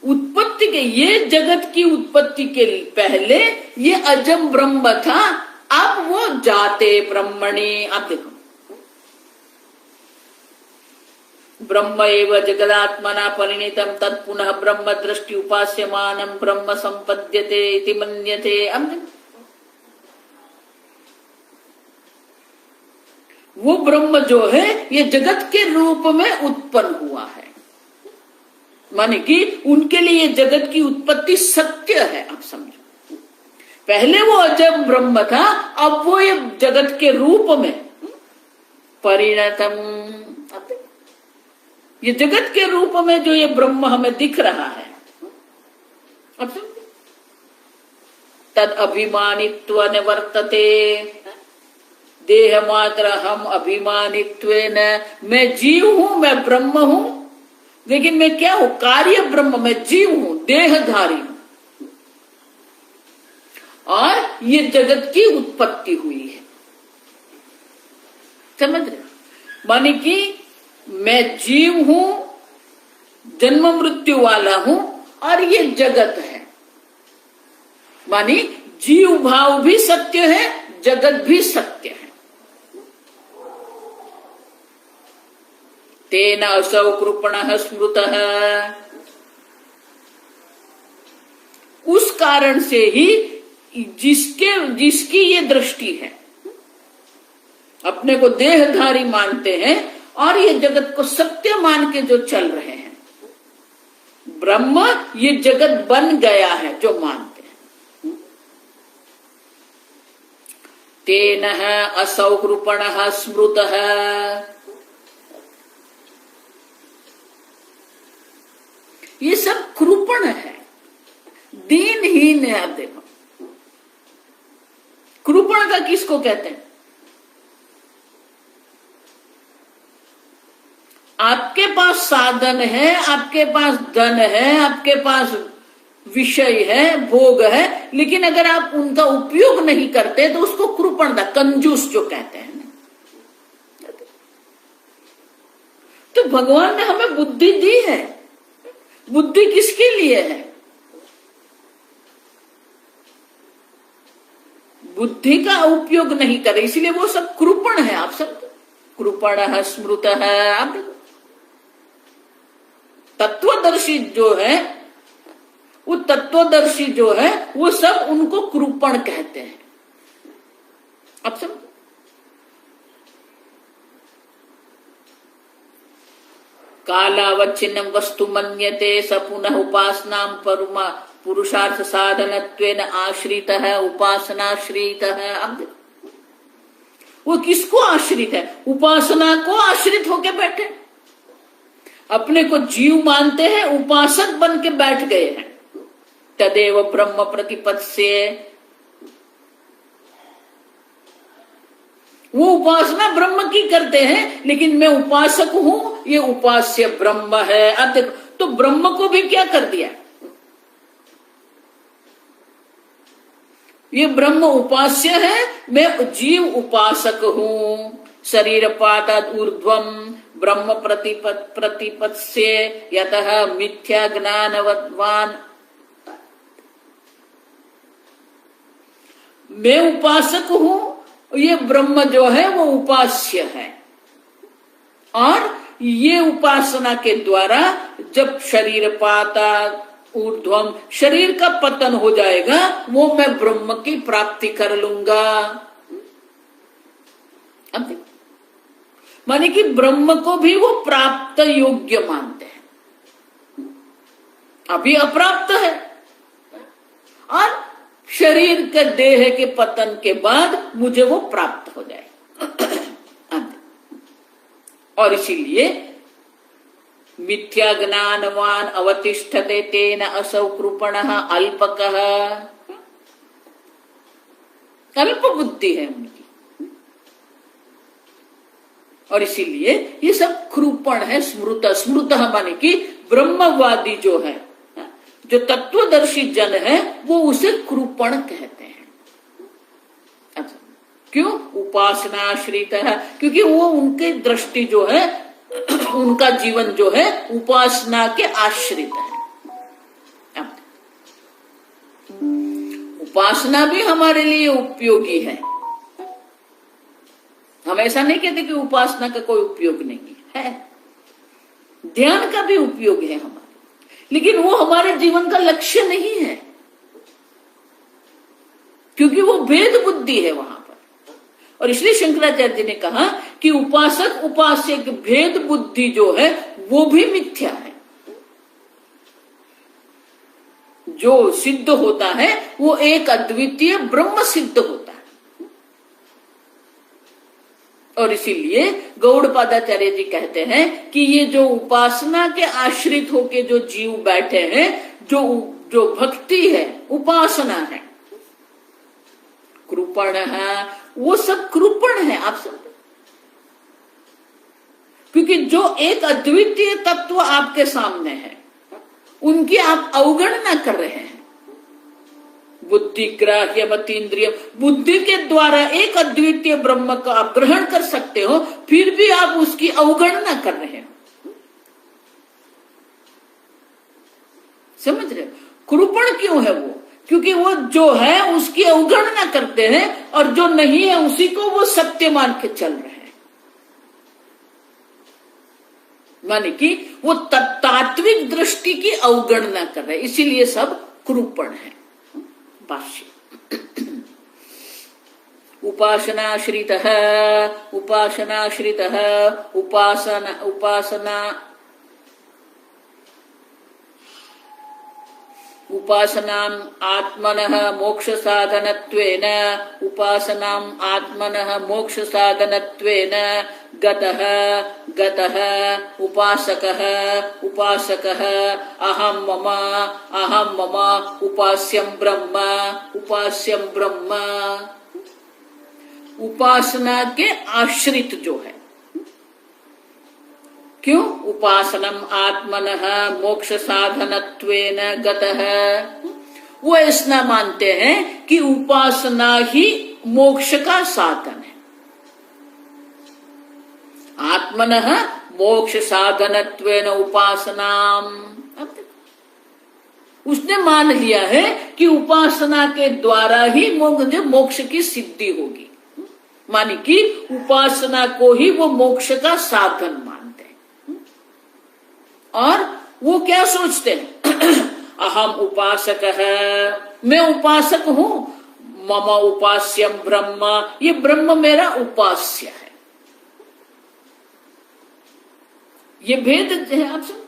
Speaker 2: उत्पत्ति के, ये जगत की उत्पत्ति के पहले ये अजम ब्रह्म था, अब वो जाते ब्रह्मणि। अब देखो, ब्रह्म एव जगदात्मना परिणीतम तत्पुनः ब्रह्म दृष्टि उपास्यमानम ब्रह्म संपद्यते इति मन्यते। अब वो ब्रह्म जो है ये जगत के रूप में उत्पन्न हुआ है, माने कि उनके लिए जगत की उत्पत्ति सत्य है। आप समझो, पहले वो अजम ब्रह्म था, अब वो ये जगत के रूप में परिणतम, ये जगत के रूप में जो ये ब्रह्म हमें दिख रहा है, अब तद अभिमानित्व न वर्तते, देह मात्र हम अभिमानित्व न, मैं जीव हूं, मैं ब्रह्म हूं, लेकिन मैं क्या हूं? कार्य ब्रह्म, मैं जीव हूं, देहधारी हूं, और ये जगत की उत्पत्ति हुई है। समझ रहे? माने कि मैं जीव हूं, जन्म मृत्यु वाला हूं, और ये जगत है, मानी जीव भाव भी सत्य है, जगत भी सत्य है। तेन असौ कृपणः स्मृतः, उस कारण से ही जिसकी ये दृष्टि है, अपने को देहधारी मानते हैं और ये जगत को सत्य मान के जो चल रहे हैं, ब्रह्म ये जगत बन गया है जो मानते हैं। तेनः असौ कृपणः स्मृतः, ये सब कृपण है, दीनहीन है। आप देखो, कृपण का किसको कहते हैं? आपके पास साधन है, आपके पास धन है, आपके पास विषय है, भोग है, लेकिन अगर आप उनका उपयोग नहीं करते तो उसको कृपणता, कंजूस जो कहते हैं। तो भगवान ने हमें बुद्धि दी है, बुद्धि किसके लिए है? बुद्धि का उपयोग नहीं करे, इसलिए वो सब कृपण है। आप सब कृपणः स्मृतः, आप तत्वदर्शी जो है, वो तत्वदर्शी जो है, वो सब उनको कृपण कहते हैं। अब सब कालावच्छिन्नं वस्तु मन्यते स पुनः उपासनां पुरुषार्थ साधनत्वेन आश्रितः उपासनाश्रितः। अब देखो वो किसको आश्रित है? उपासना को आश्रित होके बैठे, अपने को जीव मानते हैं, उपासक बन के बैठ गए हैं। तदेव ब्रह्म प्रतिपत्स्य, वो उपासना ब्रह्म की करते हैं, लेकिन मैं उपासक हूं, ये उपास्य ब्रह्म है। अब देखो, तो ब्रह्म को भी क्या कर दिया? ये ब्रह्म उपास्य है, मैं जीव उपासक हूं। शरीर पाताद ऊर्ध्वम ब्रह्म प्रतिपत्स्य यतः मिथ्या ज्ञानवद्वान। मैं उपासक हूं, ये ब्रह्म जो है वो उपास्य है, और ये उपासना के द्वारा जब शरीर पाता ऊर्ध्वम, शरीर का पतन हो जाएगा, वो मैं ब्रह्म की प्राप्ति कर लूंगा। अब माने कि ब्रह्म को भी वो प्राप्त योग्य मानते हैं, अभी अप्राप्त है, और शरीर के देह के पतन के बाद मुझे वो प्राप्त हो जाए। और इसीलिए मिथ्या ज्ञानवान अवतिष्ठते तेन असौ कृपणः अल्पकः। अल्प बुद्धि है उनकी, और इसीलिए ये सब कृपण है। स्मृत, स्मृत माने कि ब्रह्मवादी जो है, जो तत्वदर्शी जन है, वो उसे कृपण कहते हैं। अच्छा, क्यों? उपासनाश्रित है, क्योंकि वो उनकी दृष्टि जो है, उनका जीवन जो है उपासना के आश्रित है। उपासना भी हमारे लिए उपयोगी है, हम ऐसा नहीं कहते कि उपासना का कोई उपयोग नहीं है। ध्यान का भी उपयोग है हमारे, लेकिन वो हमारे जीवन का लक्ष्य नहीं है, क्योंकि वो भेद बुद्धि है वहां पर। और इसलिए शंकराचार्य जी ने कहा कि उपासक उपास्य की भेद बुद्धि जो है वो भी मिथ्या है। जो सिद्ध होता है वो एक अद्वितीय ब्रह्म सिद्ध होता है। और इसीलिए गौड़पादाचार्य जी कहते हैं कि ये जो उपासना के आश्रित होके जो जीव बैठे हैं, जो भक्ति है, उपासना है, कृपण है, वो सब कृपण है। आप सब, क्योंकि जो एक अद्वितीय तत्व आपके सामने है, उनकी आप अवगणना कर रहे हैं। बुद्धि ग्राह्य मतीन्द्रिय, बुद्धि के द्वारा एक अद्वितीय ब्रह्म को आप ग्रहण कर सकते हो, फिर भी आप उसकी अवगणना कर रहे हो। समझ रहे हो? कृपण क्यों है वो? क्योंकि वो जो है उसकी अवगणना करते हैं, और जो नहीं है उसी को वो सत्य मान के चल रहे हैं। माने कि वो तात्विक दृष्टि की अवगणना कर रहे हैं, इसीलिए सब कृपण है। भाष्य उपासनाश्रितः उपासनाश्रितः उपासना उपासनाम् आत्मनः मोक्ष साधनत्वेन उपासनाम् आत्मनः मोक्ष साधनत्वेन गतः उपासकः अहं मम उपास्यं ब्रह्म। उपासना के आश्रित जो है, क्यों? उपासनम आत्मनः मोक्ष साधनत्वेन गतः, वो ऐसा मानते हैं कि उपासना ही मोक्ष का साधन है। आत्मनः मोक्ष साधनत्वेन उपासनाम, उसने मान लिया है कि उपासना के द्वारा ही मोक्ष की सिद्धि होगी। मानी कि उपासना को ही वो मोक्ष का साधन मानते हैं। और वो क्या सोचते हैं? अहम उपासक है, मैं उपासक हूं, मम उपास्यम ब्रह्म, ये ब्रह्म मेरा उपास्य है। ये भेद है। आप सब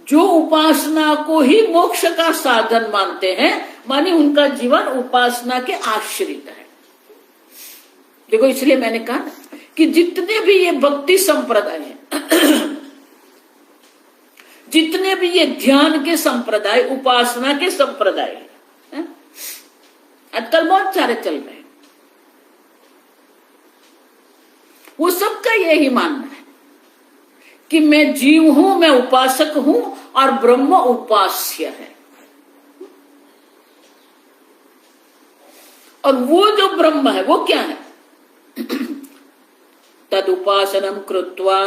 Speaker 2: जो उपासना को ही मोक्ष का साधन मानते हैं, माने उनका जीवन उपासना के आश्रित है। देखो, इसलिए मैंने कहा ना कि जितने भी ये भक्ति संप्रदाय है, जितने भी ये ध्यान के संप्रदाय, उपासना के संप्रदाय हैं, आजकल बहुत सारे चल रहे हैं, वो सबका यही मानना है कि मैं जीव हूं, मैं उपासक हूं और ब्रह्म उपास्य है। और वो जो ब्रह्म है वो क्या है? तद उपासनम कृत्वा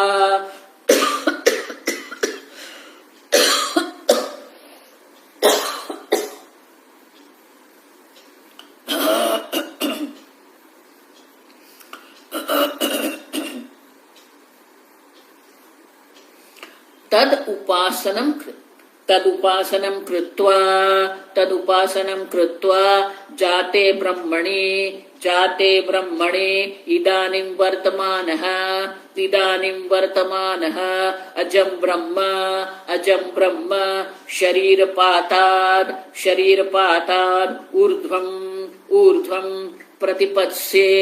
Speaker 2: तदुपासनम कृत्वा जाते ब्रह्मणि इदानीं वर्तमानः अजं ब्रह्म शरीरपाताद् ऊर्ध्वं प्रतिपत्स्ये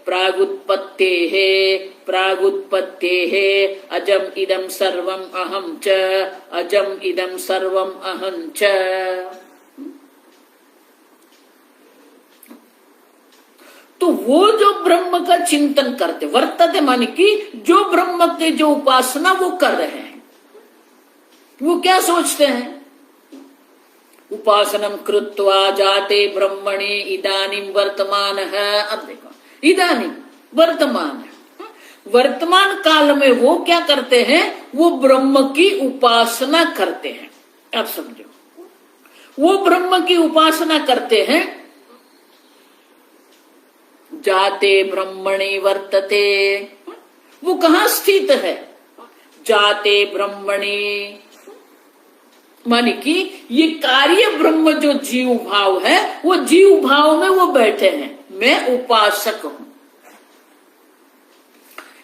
Speaker 2: प्रागुत्पत्तेः अजम् इदं सर्वम् अहं च। तो वो जो ब्रह्म का चिंतन करते, वर्तते माने कि जो ब्रह्म के जो उपासना वो कर रहे हैं, वो क्या सोचते हैं? उपासनम कृत्वा जाते ब्रह्मणि इदानीं वर्तमानः। अब देखो, इदानीं वर्तमान काल में वो क्या करते हैं? वो ब्रह्म की उपासना करते हैं। आप समझो, वो ब्रह्म की उपासना करते हैं। जाते ब्रह्मणि वर्तते, वो कहाँ स्थित है? जाते ब्रह्मणि माने कि ये कार्य ब्रह्म जो जीव भाव है, वो जीव भाव में वो बैठे हैं, मैं उपासक हूं,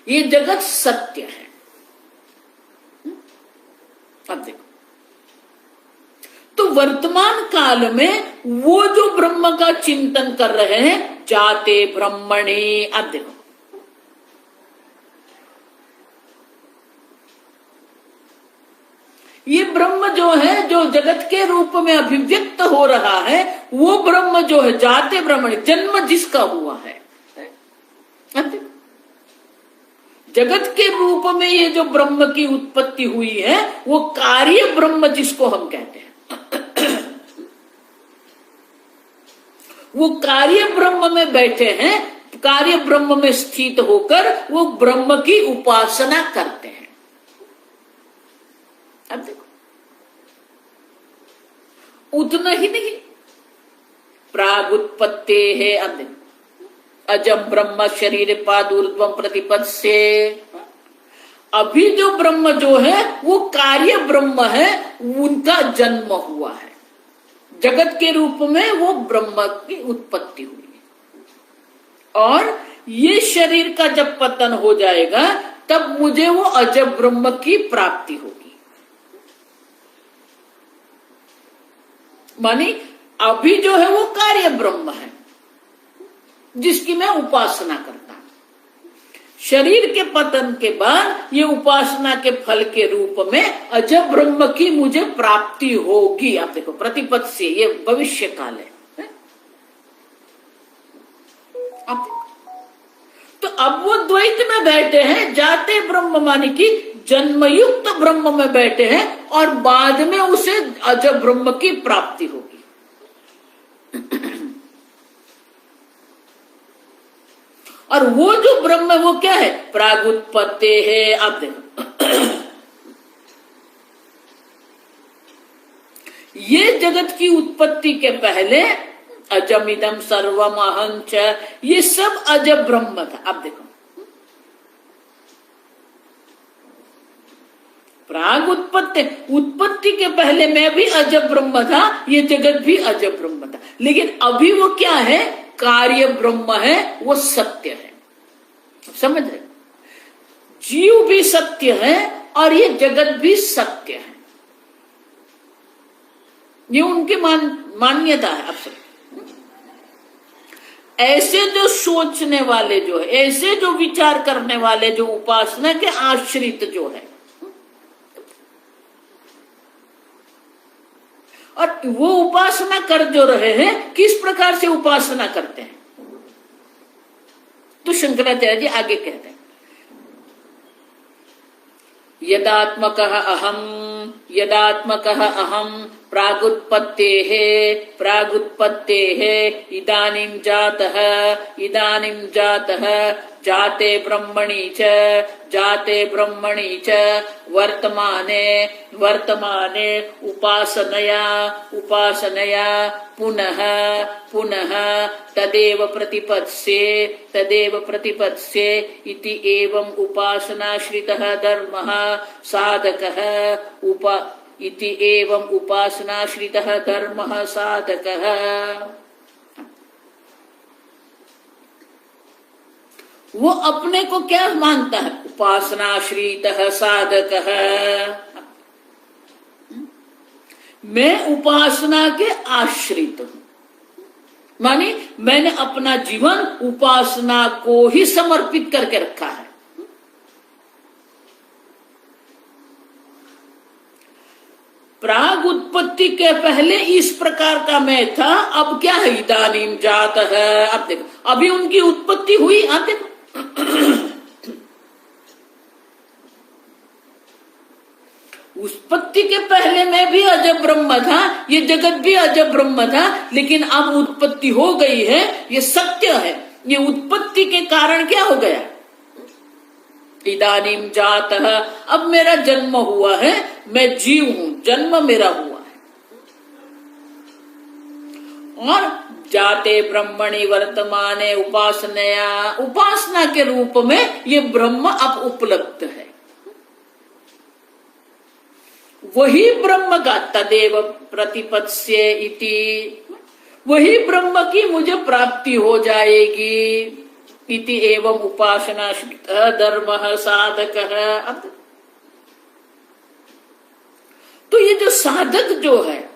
Speaker 2: ये जगत सत्य है। अब देखो, तो वर्तमान काल में वो जो ब्रह्म का चिंतन कर रहे हैं, जाते ब्रह्मणि। अब देखो, ये ब्रह्म जो है, जो जगत के रूप में अभिव्यक्त हो रहा है, वो ब्रह्म जो है जाते ब्रह्मणि, जन्म जिसका हुआ है। जगत के रूप में ये जो ब्रह्म की उत्पत्ति हुई है, वो कार्य ब्रह्म जिसको हम कहते हैं, वो कार्य ब्रह्म में बैठे हैं, कार्य ब्रह्म में स्थित होकर वो ब्रह्म की उपासना करते हैं। अब देखो, उतना ही नहीं, प्रागुत्पत्ते है। अब देखो, अजम ब्रह्म शरीरपाद ऊर्ध्वं प्रतिपत्स्ये। अभी जो ब्रह्म जो है वो कार्य ब्रह्म है, उनका जन्म हुआ है, जगत के रूप में वो ब्रह्म की उत्पत्ति हुई है। और ये शरीर का जब पतन हो जाएगा, तब मुझे वो अजब ब्रह्म की प्राप्ति होगी। मानी अभी जो है वो कार्य ब्रह्म है, जिसकी मैं उपासना करता हूं। शरीर के पतन के बाद ये उपासना के फल के रूप में अजब ब्रह्म की मुझे प्राप्ति होगी। आप देखो, प्रतिपद से ये भविष्य काल है। आप तो अब वो द्वैत में बैठे हैं, जाते ब्रह्म माने कि जन्मयुक्त ब्रह्म में बैठे हैं, और बाद में उसे अजब ब्रह्म की प्राप्ति होगी। और वो जो ब्रह्म वो क्या है? प्रागुत्पत्ति है। आप देखो, ये जगत की उत्पत्ति के पहले अजमिदम सर्वम अहं च, ये सब अजब ब्रह्म था। अब देखो, प्राग उत्पत्ति के पहले मैं भी अजब ब्रह्म था, ये जगत भी अजब ब्रह्म था। लेकिन अभी वो क्या है? कार्य ब्रह्म है, वो सत्य है। समझ रहे? जीव भी सत्य है और ये जगत भी सत्य है। ये उनकी मान्यता है। अब सब ऐसे जो सोचने वाले जो है, ऐसे जो विचार करने वाले, जो उपासना के आश्रित जो है, और वो उपासना कर जो रहे हैं, किस प्रकार से उपासना करते हैं? तो शंकराचार्य जी आगे कहते हैं, यदात्मकः अहम प्रागुत्पत्तेः इदानीं जातः जाते ब्रह्मणि च वर्तमाने उपासनया पुनः तदेव प्रतिपत्स्ये इति एवं उपासनाश्रितः धर्मः साधकः वो अपने को क्या मानता है? उपासनाश्रितः साधकः। मैं उपासना के आश्रित हूं, मानी मैंने अपना जीवन उपासना को ही समर्पित करके रखा है। प्राग उत्पत्ति के पहले इस प्रकार का मैं था, अब क्या है? इदानीं जातः। अब देखो, अभी उनकी उत्पत्ति हुई। आप देखो, उत्पत्ति के पहले मैं भी अजब ब्रह्म था, ये जगत भी अजब ब्रह्म था, लेकिन अब उत्पत्ति हो गई है, ये सत्य है। ये उत्पत्ति के कारण क्या हो गया? इदानीं जातः, अब मेरा जन्म हुआ है, मैं जीव हूं, जन्म मेरा हुआ है। और जाते ब्रह्मणि वर्तमाने उपासनया, उपासना के रूप में ये ब्रह्म अब उपलब्ध है। वही ब्रह्म का तदेव प्रतिपत्स्ये इति, वही ब्रह्म की मुझे प्राप्ति हो जाएगी। इति एवं उपासना धर्मः साधकः। तो ये जो साधक जो है,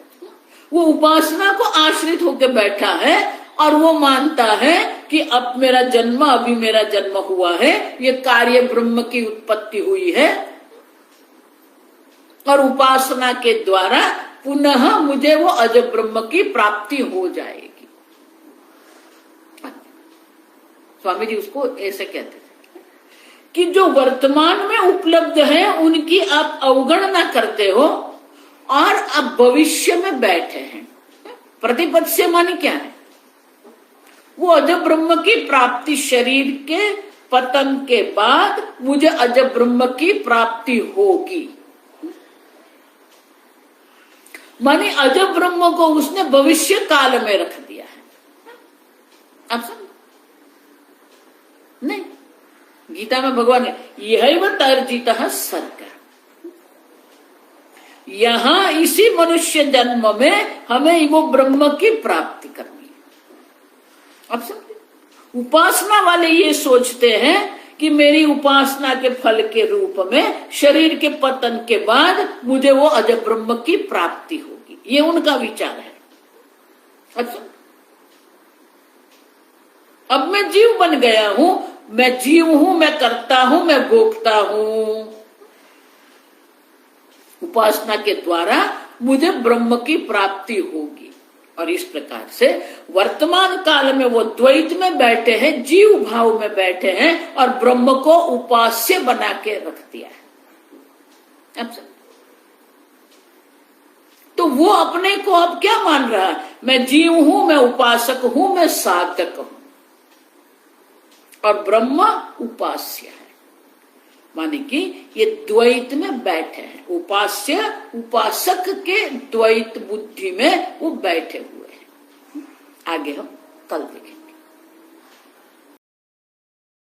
Speaker 2: वो उपासना को आश्रित होकर बैठा है और वो मानता है कि अब मेरा जन्म, अभी मेरा जन्म हुआ है, ये कार्य ब्रह्म की उत्पत्ति हुई है, और उपासना के द्वारा पुनः मुझे वो अजब ब्रह्म की प्राप्ति हो जाएगी। स्वामी जी उसको ऐसे कहते थे कि जो वर्तमान में उपलब्ध है उनकी आप अवगणना करते हो और आप भविष्य में बैठे हैं। प्रतिपद से मानी क्या है? वो अजब ब्रह्म की प्राप्ति, शरीर के पतन के बाद मुझे अजब ब्रह्म की प्राप्ति होगी। माने अजब ब्रह्म को उसने भविष्य काल में रख दिया है। आप समझ नहीं? गीता में भगवान ने यह तर्जितः सर्ग, यहां इसी मनुष्य जन्म में हमें वो ब्रह्म की प्राप्ति करनी है। अब समझे? उपासना वाले ये सोचते हैं कि मेरी उपासना के फल के रूप में शरीर के पतन के बाद मुझे वो अजब ब्रह्म की प्राप्ति होगी, ये उनका विचार है। अच्छा, अब मैं जीव बन गया हूं, मैं जीव हूं, मैं करता हूं, मैं भोगता हूं। उपासना के द्वारा मुझे ब्रह्म की प्राप्ति होगी। और इस प्रकार से वर्तमान काल में वो द्वैत में बैठे हैं, जीव भाव में बैठे हैं और ब्रह्म को उपास्य बना के रख दिया है। अब तो वो अपने को अब क्या मान रहा है? मैं जीव हूं, मैं उपासक हूं, मैं साधक हूं, और ब्रह्म उपास्य है। माने कि ये द्वैत में बैठे हैं, उपास्य उपासक के द्वैत बुद्धि में वो बैठे हुए हैं। आगे हम कल देखेंगे।